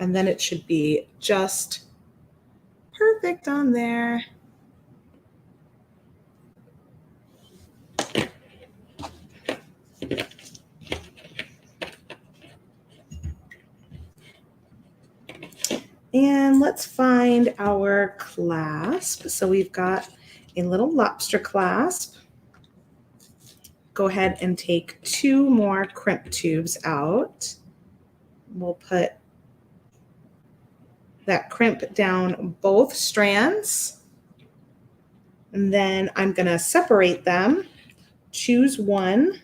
And then it should be just perfect on there. And let's find our clasp. So we've got a little lobster clasp. Go ahead and take 2 more crimp tubes out. We'll put that crimp down both strands. And then I'm going to separate them. Choose one.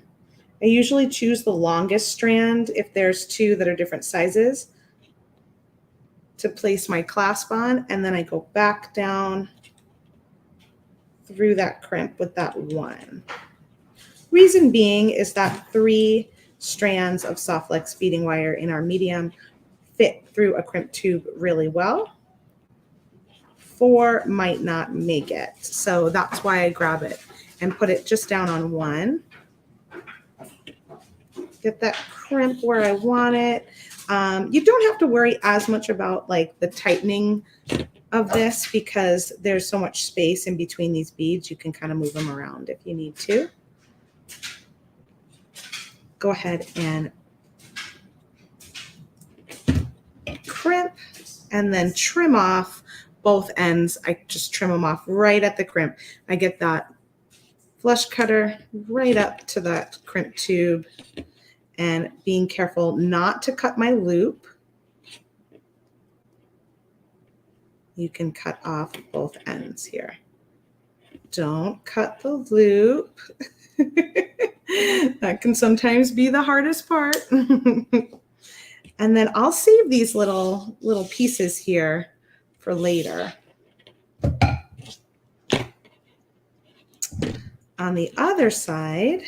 I usually choose the longest strand if there's 2 that are different sizes to place my clasp on, and then I go back down through that crimp with that one. Reason being is that 3 strands of soft flex feeding wire in our medium fit through a crimp tube really well. 4 might not make it. So that's why I grab it and put it just down on one. Get that crimp where I want it. You don't have to worry as much about like the tightening of this because there's so much space in between these beads. You can kind of move them around if you need to. Go ahead and crimp and then trim off both ends. I just trim them off right at the crimp. I get that flush cutter right up to that crimp tube and being careful not to cut my loop. You can cut off both ends here. Don't cut the loop. That can sometimes be the hardest part. And then I'll save these little pieces here for later. On the other side,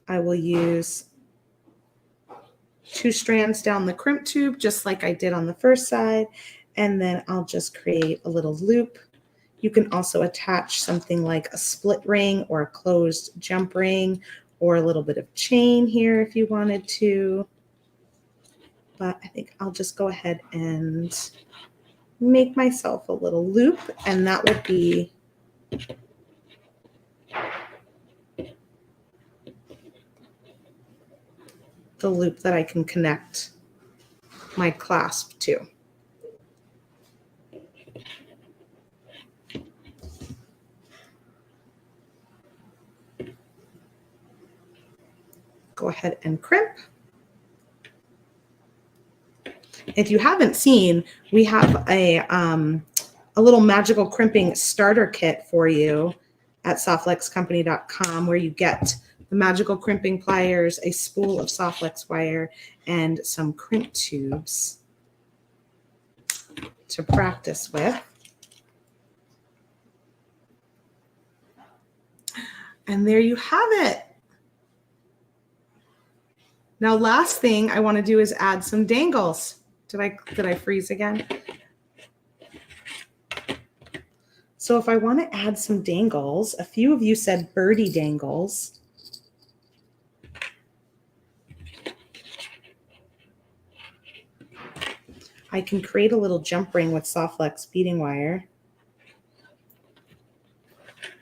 I will use 2 strands down the crimp tube, just like I did on the first side. And then I'll just create a little loop. You can also attach something like a split ring or a closed jump ring or a little bit of chain here if you wanted to. But I think I'll just go ahead and make myself a little loop, and that would be the loop that I can connect my clasp to. Go ahead and crimp. If you haven't seen, we have a little magical crimping starter kit for you at softflexcompany.com where you get the magical crimping pliers, a spool of soft flex wire, and some crimp tubes to practice with. And there you have it. Now, last thing I want to do is add some dangles. Did I freeze again? So if I want to add some dangles, a few of you said birdie dangles. I can create a little jump ring with soft flex beading wire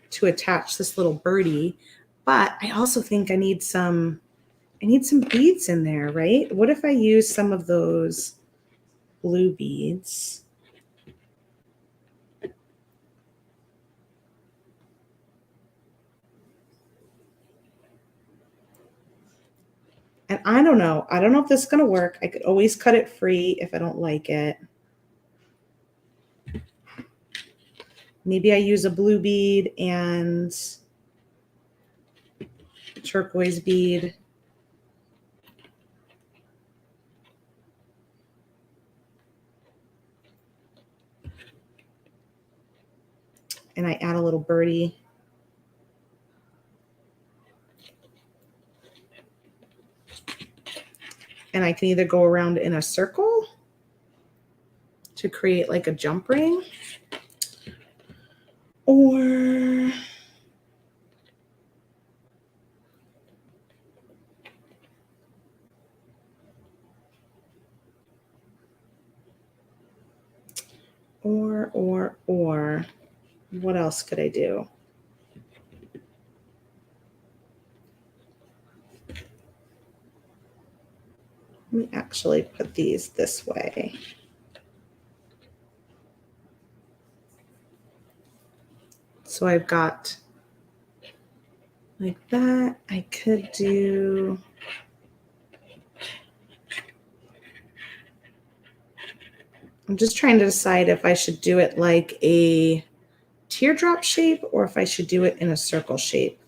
to attach this little birdie, but I also think I need some beads in there, right? What if I use some of those blue beads? And I don't know if this is going to work. I could always cut it free if I don't like it. Maybe I use a blue bead and turquoise bead. And I add a little birdie. And I can either go around in a circle to create like a jump ring, or what else could I do? Let me actually put these this way. So I've got like that. I could do, I'm just trying to decide if I should do it like a teardrop shape or if I should do it in a circle shape.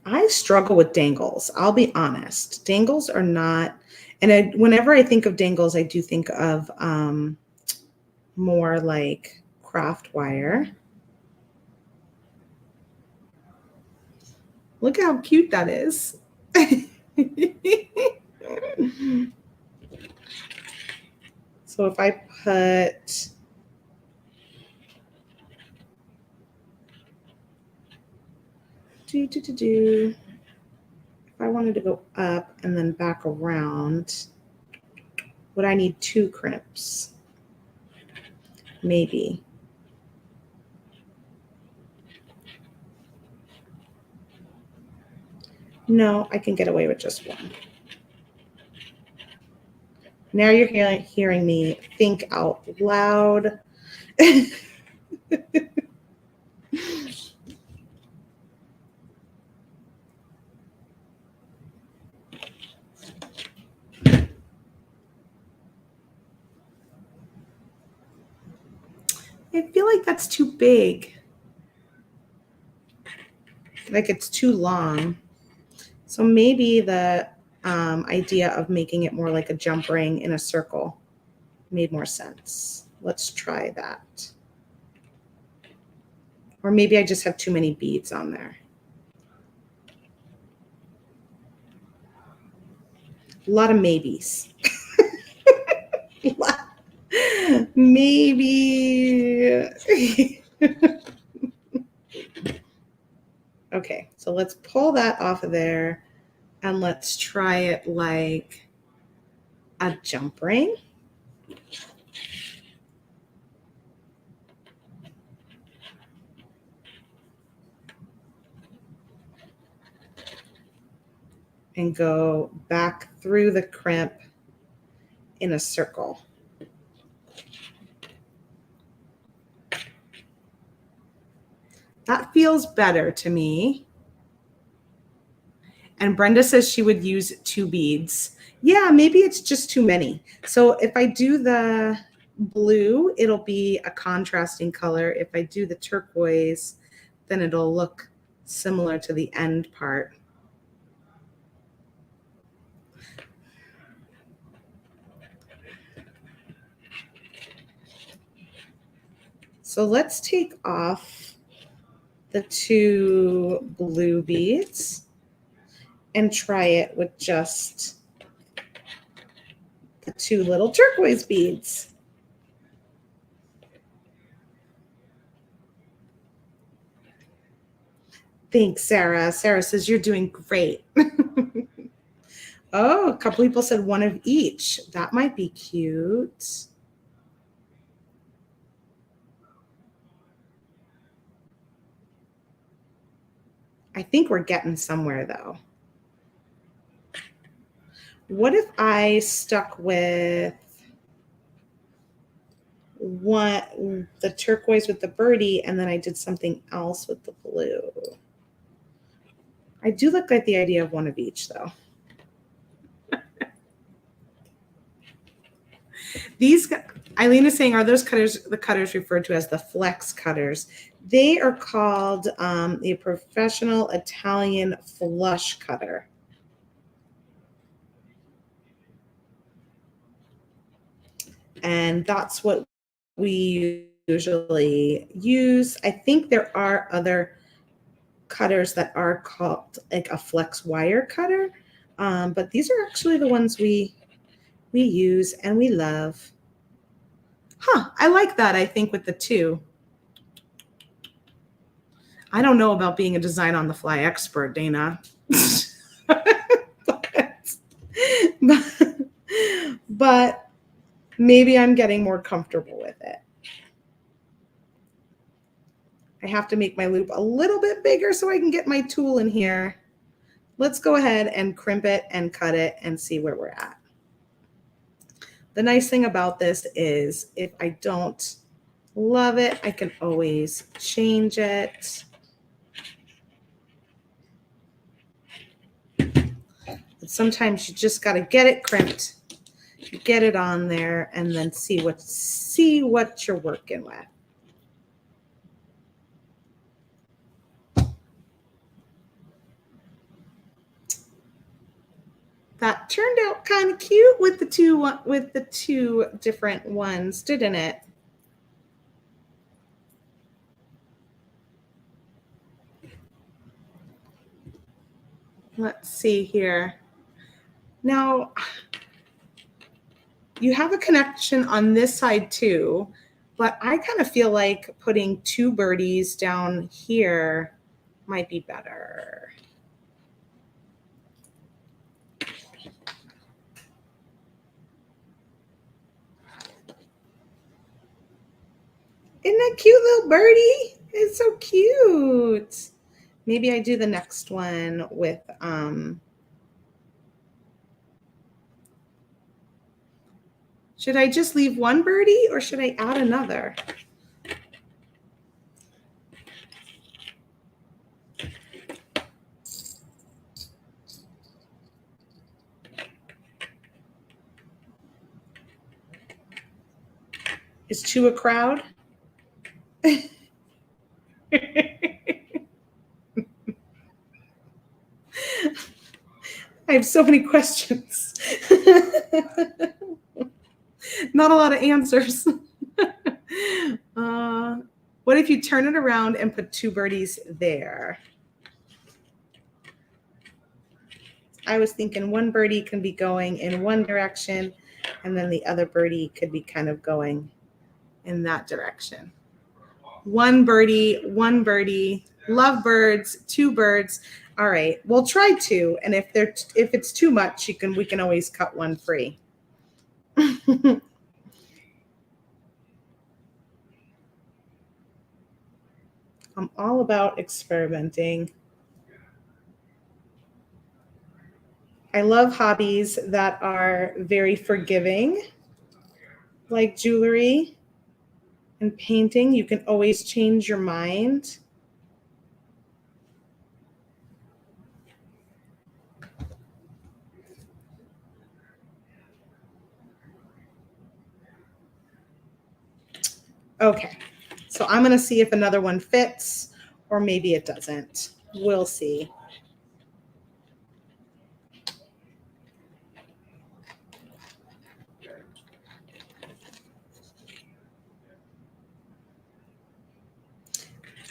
I struggle with dangles. I'll be honest. Dangles are not, and whenever I think of dangles, I do think of more like craft wire. Look how cute that is. So if I put if I wanted to go up and then back around, would I need 2 crimps? Maybe. No, I can get away with just 1. Now you're hearing me think out loud. I feel like that's too big. Like it's too long. So maybe the idea of making it more like a jump ring in a circle made more sense. Let's try that. Or maybe I just have too many beads on there. A lot of maybes. Maybe. Okay, so let's pull that off of there and let's try it like a jump ring. And go back through the crimp in a circle. That feels better to me. And Brenda says she would use 2 beads. Yeah, maybe it's just too many. So if I do the blue, it'll be a contrasting color. If I do the turquoise, then it'll look similar to the end part. So let's take off the 2 blue beads and try it with just the 2 little turquoise beads. Thanks, Sarah. Sarah says you're doing great. Oh, a couple people said 1 of each. That might be cute. I think we're getting somewhere though. What if I stuck with the turquoise with the birdie and then I did something else with the blue? I do look like the idea of 1 of each though. These, Eileen is saying, are those cutters the cutters referred to as the flex cutters? They are called a professional Italian flush cutter. And that's what we usually use. I think there are other cutters that are called like a flex wire cutter, but these are actually the ones we use and we love. Huh, I like that, I think, with the 2. I don't know about being a design on the fly expert, Dana. but maybe I'm getting more comfortable with it. I have to make my loop a little bit bigger so I can get my tool in here. Let's go ahead and crimp it and cut it and see where we're at. The nice thing about this is if I don't love it, I can always change it. But sometimes you just got to get it crimped, get it on there, and then see what you're working with. That turned out kind of cute with the two different ones, didn't it? Let's see here. Now, you have a connection on this side too, but I kind of feel like putting 2 birdies down here might be better. Isn't that cute little birdie? It's so cute. Maybe I do the next one with should I just leave 1 birdie or should I add another? Is 2 a crowd? I have so many questions. Not a lot of answers. What if you turn it around and put 2 birdies there? I was thinking 1 birdie can be going in one direction and then the other birdie could be kind of going in that direction. 1 birdie, 1 birdie, love birds, 2 birds. All right, we'll try 2. And if it's too much, we can always cut 1 free. I'm all about experimenting. I love hobbies that are very forgiving, like jewelry and painting. You can always change your mind. Okay, so I'm going to see if another one fits or maybe it doesn't. We'll see.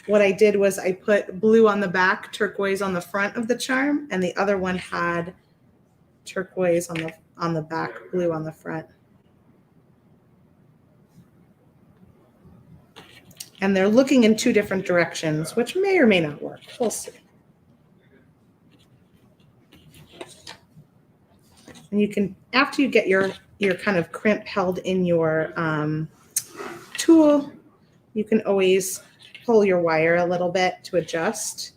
What I did was I put blue on the back, turquoise on the front of the charm, and the other one had turquoise on the back, blue on the front. And they're looking in two different directions, which may or may not work. We'll see. And you can, after you get your kind of crimp held in your tool, you can always pull your wire a little bit to adjust.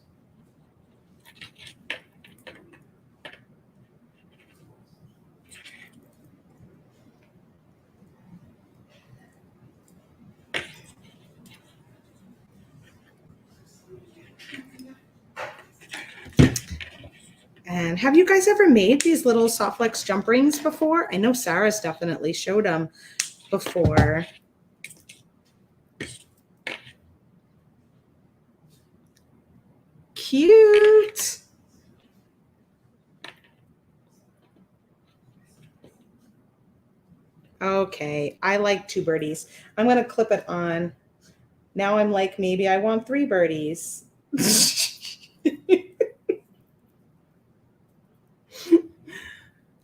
And have you guys ever made these little soft flex jump rings before? I know Sarah's definitely showed them before. Cute. Okay, I like 2 birdies. I'm going to clip it on. Now I'm like, maybe I want 3 birdies.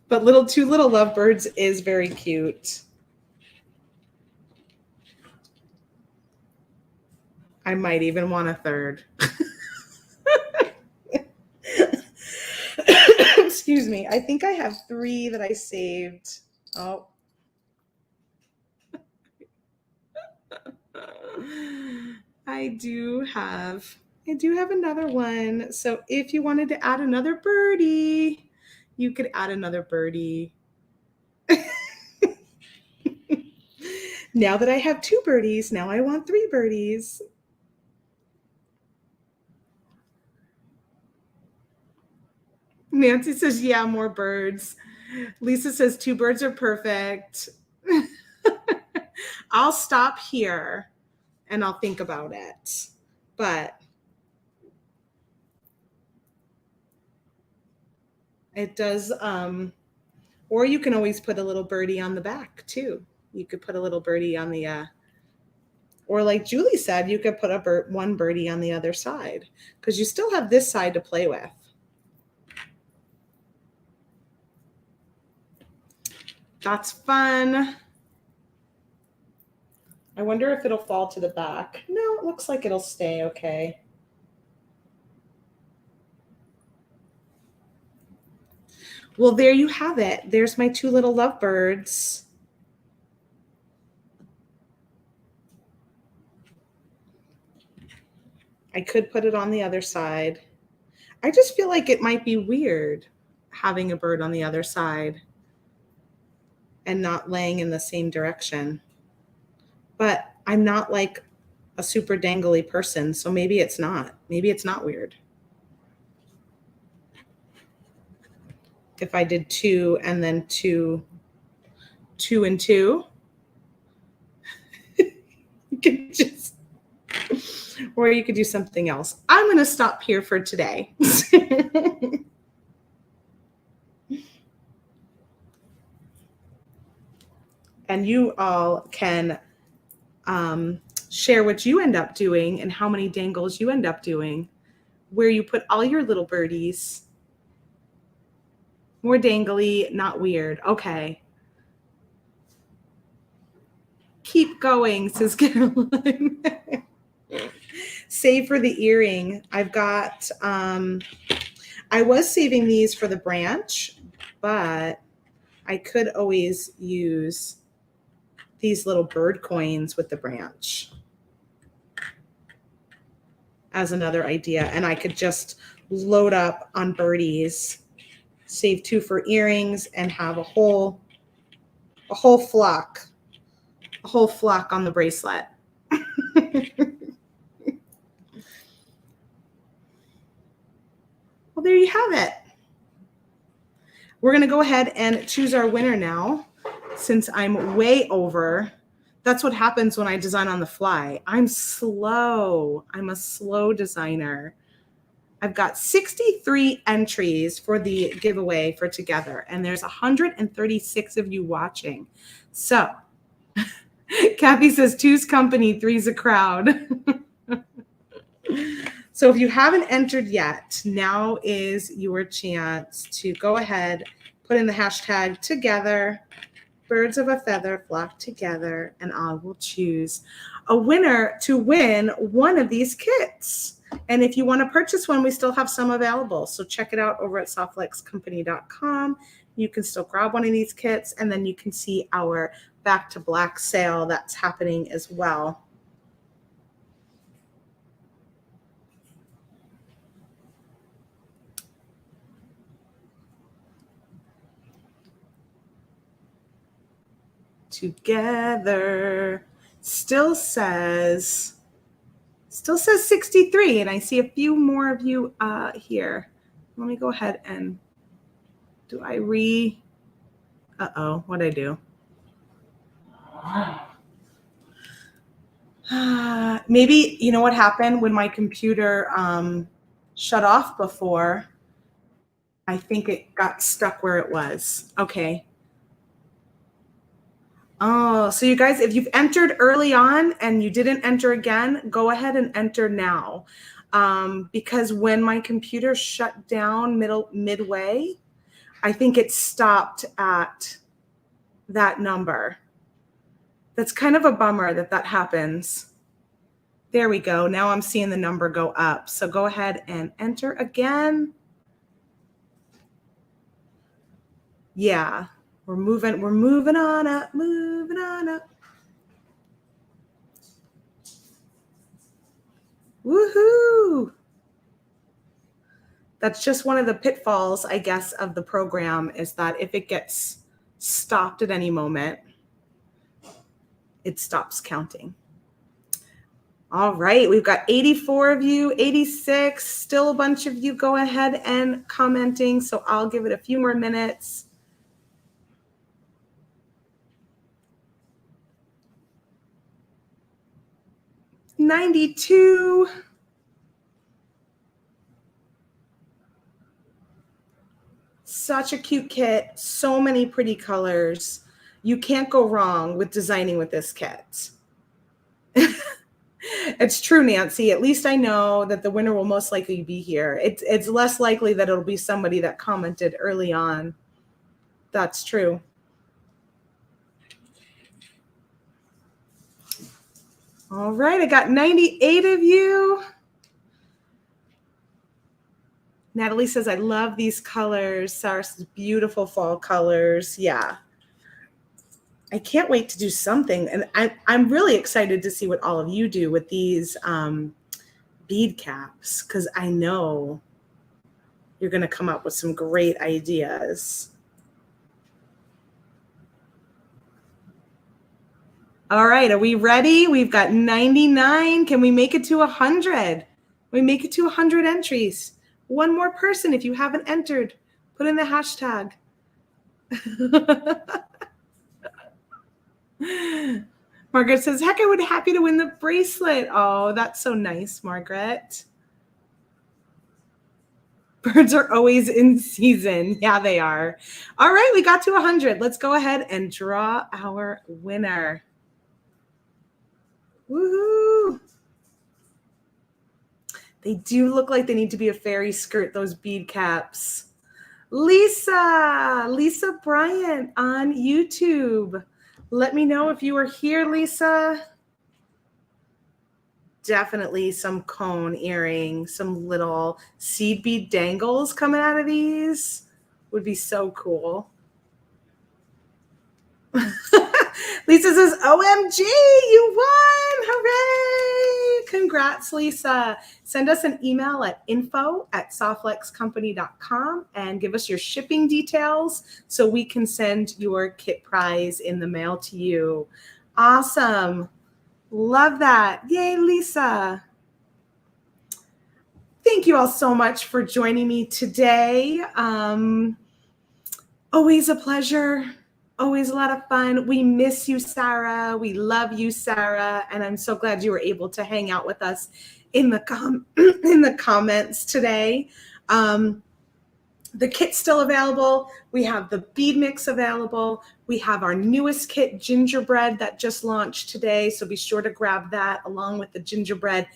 But 2 little lovebirds is very cute. I might even want a third. Excuse me. I think I have 3 that I saved. Oh. I do have another one. So if you wanted to add another birdie, you could add another birdie. Now that I have 2 birdies, now I want 3 birdies. Nancy says, yeah, more birds. Lisa says 2 birds are perfect. I'll stop here and I'll think about it. But it does, or you can always put a little birdie on the back too. You could put a little birdie on the, or like Julie said, you could put one birdie on the other side because you still have this side to play with. That's fun. I wonder if it'll fall to the back. No, it looks like it'll stay okay. Well, there you have it. There's my 2 little lovebirds. I could put it on the other side. I just feel like it might be weird having a bird on the other side and not laying in the same direction. But I'm not like a super dangly person, so maybe it's not. Maybe it's not weird. If I did 2 and then 2 and 2, you could just, or you could do something else. I'm going to stop here for today. And you all can share what you end up doing and how many dangles you end up doing, where you put all your little birdies. More dangly, not weird. Okay. Keep going, says Caroline. Save for the earring. I've got, I was saving these for the branch, but I could always use these little bird coins with the branch as another idea. And I could just load up on birdies, save 2 for earrings, and have a whole flock on the bracelet. Well, there you have it. We're going to go ahead and choose our winner now, since I'm way over That's what happens when I design on the fly. I'm slow. I'm a slow designer. I've got 63 entries for the giveaway for together, and there's 136 of you watching. So Kathy says two's company, three's a crowd. So if you haven't entered yet, now is your chance to go ahead, put in the hashtag together, birds of a feather flock together, and I will choose a winner to win one of these kits. And if you want to purchase one, we still have some available. So check it out over at softflexcompany.com. You can still grab one of these kits, and then you can see our Back to Black sale that's happening as well. Together still says 63, and I see a few more of you here. Let me go ahead and what'd I do? Maybe, you know what happened when my computer shut off before? I think it got stuck where it was. Okay. Oh, so you guys, if you've entered early on and you didn't enter again, go ahead and enter now. Because when my computer shut down midway, I think it stopped at that number. That's kind of a bummer that happens. There we go. Now I'm seeing the number go up. So go ahead and enter again. Yeah. We're moving on up, moving on up. Woohoo! That's just one of the pitfalls, I guess, of the program, is that if it gets stopped at any moment, it stops counting. All right, we've got 84 of you, 86, still a bunch of you go ahead and commenting, so I'll give it a few more minutes. 92. Such a cute kit. So many pretty colors. You can't go wrong with designing with this kit. It's true, Nancy. At least I know that the winner will most likely be here. It's less likely that it'll be somebody that commented early on. That's true. All right, I got 98 of you. Natalie says, I love these colors. Sarah says, beautiful fall colors. Yeah. I can't wait to do something. And I'm really excited to see what all of you do with these bead caps, because I know you're going to come up with some great ideas. All right, are we ready? We've got 99. Can we make it to 100? We make it to 100 entries. One more person, if you haven't entered, put in the hashtag. Margaret says, heck, I would be happy to win the bracelet. Oh, that's so nice, Margaret. Birds are always in season. Yeah, they are. All right, we got to 100. Let's go ahead and draw our winner. Woohoo! They do look like they need to be a fairy skirt, those bead caps. Lisa Bryant on YouTube. Let me know if you are here, Lisa. Definitely some cone earrings, some little seed bead dangles coming out of these would be so cool. Lisa says, OMG, you won! Hooray! Congrats, Lisa. Send us an email at info@softflexcompany.com and give us your shipping details so we can send your kit prize in the mail to you. Awesome. Love that. Yay, Lisa. Thank you all so much for joining me today. Always a pleasure. Always a lot of fun. We miss you, Sarah. We love you, Sarah. And I'm so glad you were able to hang out with us in the in the comments today. The kit's still available. We have the bead mix available. We have our newest kit, gingerbread, that just launched today. So be sure to grab that along with the gingerbread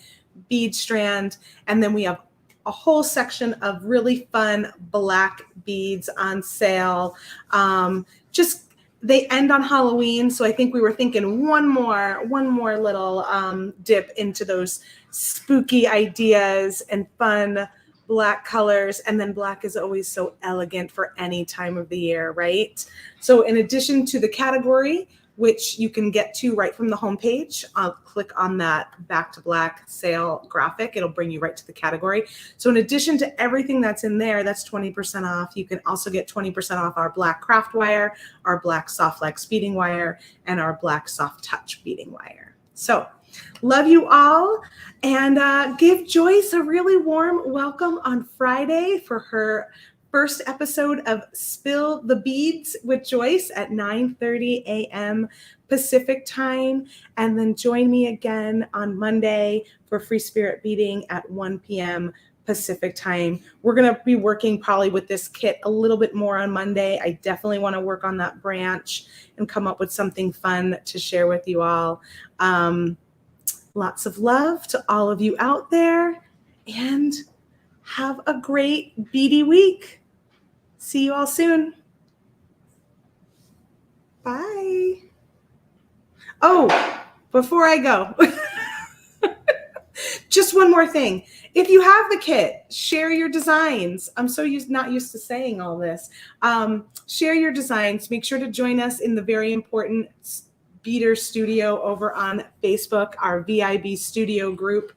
bead strand. And then we have a whole section of really fun black beads on sale. They end on Halloween, so I think we were thinking one more little dip into those spooky ideas and fun black colors. And then black is always so elegant for any time of the year, right? So in addition to the category, which you can get to right from the homepage, I'll click on that Back to Black sale graphic. It'll bring you right to the category. So in addition to everything that's in there, that's 20% off. You can also get 20% off our black craft wire, our black soft flex beading wire, and our black soft touch beading wire. So love you all, and give Joyce a really warm welcome on Friday for her first episode of Spill the Beads with Joyce at 9:30 a.m. Pacific time. And then join me again on Monday for Free Spirit Beading at 1 p.m. Pacific time. We're going to be working probably with this kit a little bit more on Monday. I definitely want to work on that branch and come up with something fun to share with you all. Lots of love to all of you out there, and have a great beady week. See you all soon. Bye. Oh, before I go, just one more thing. If you have the kit, share your designs. I'm so not used to saying all this. Share your designs. Make sure to join us in the very important Beader Studio over on Facebook, our VIB Studio group,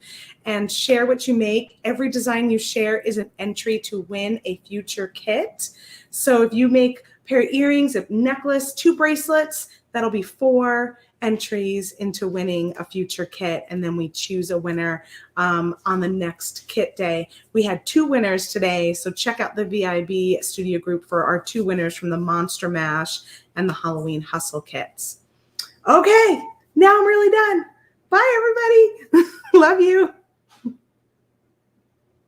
and share what you make. Every design you share is an entry to win a future kit. So if you make a pair of earrings, a necklace, 2 bracelets, that'll be 4 entries into winning a future kit. And then we choose a winner on the next kit day. We had 2 winners today, so check out the VIB Studio group for our 2 winners from the Monster Mash and the Halloween Hustle kits. Okay, now I'm really done. Bye, everybody. Love you.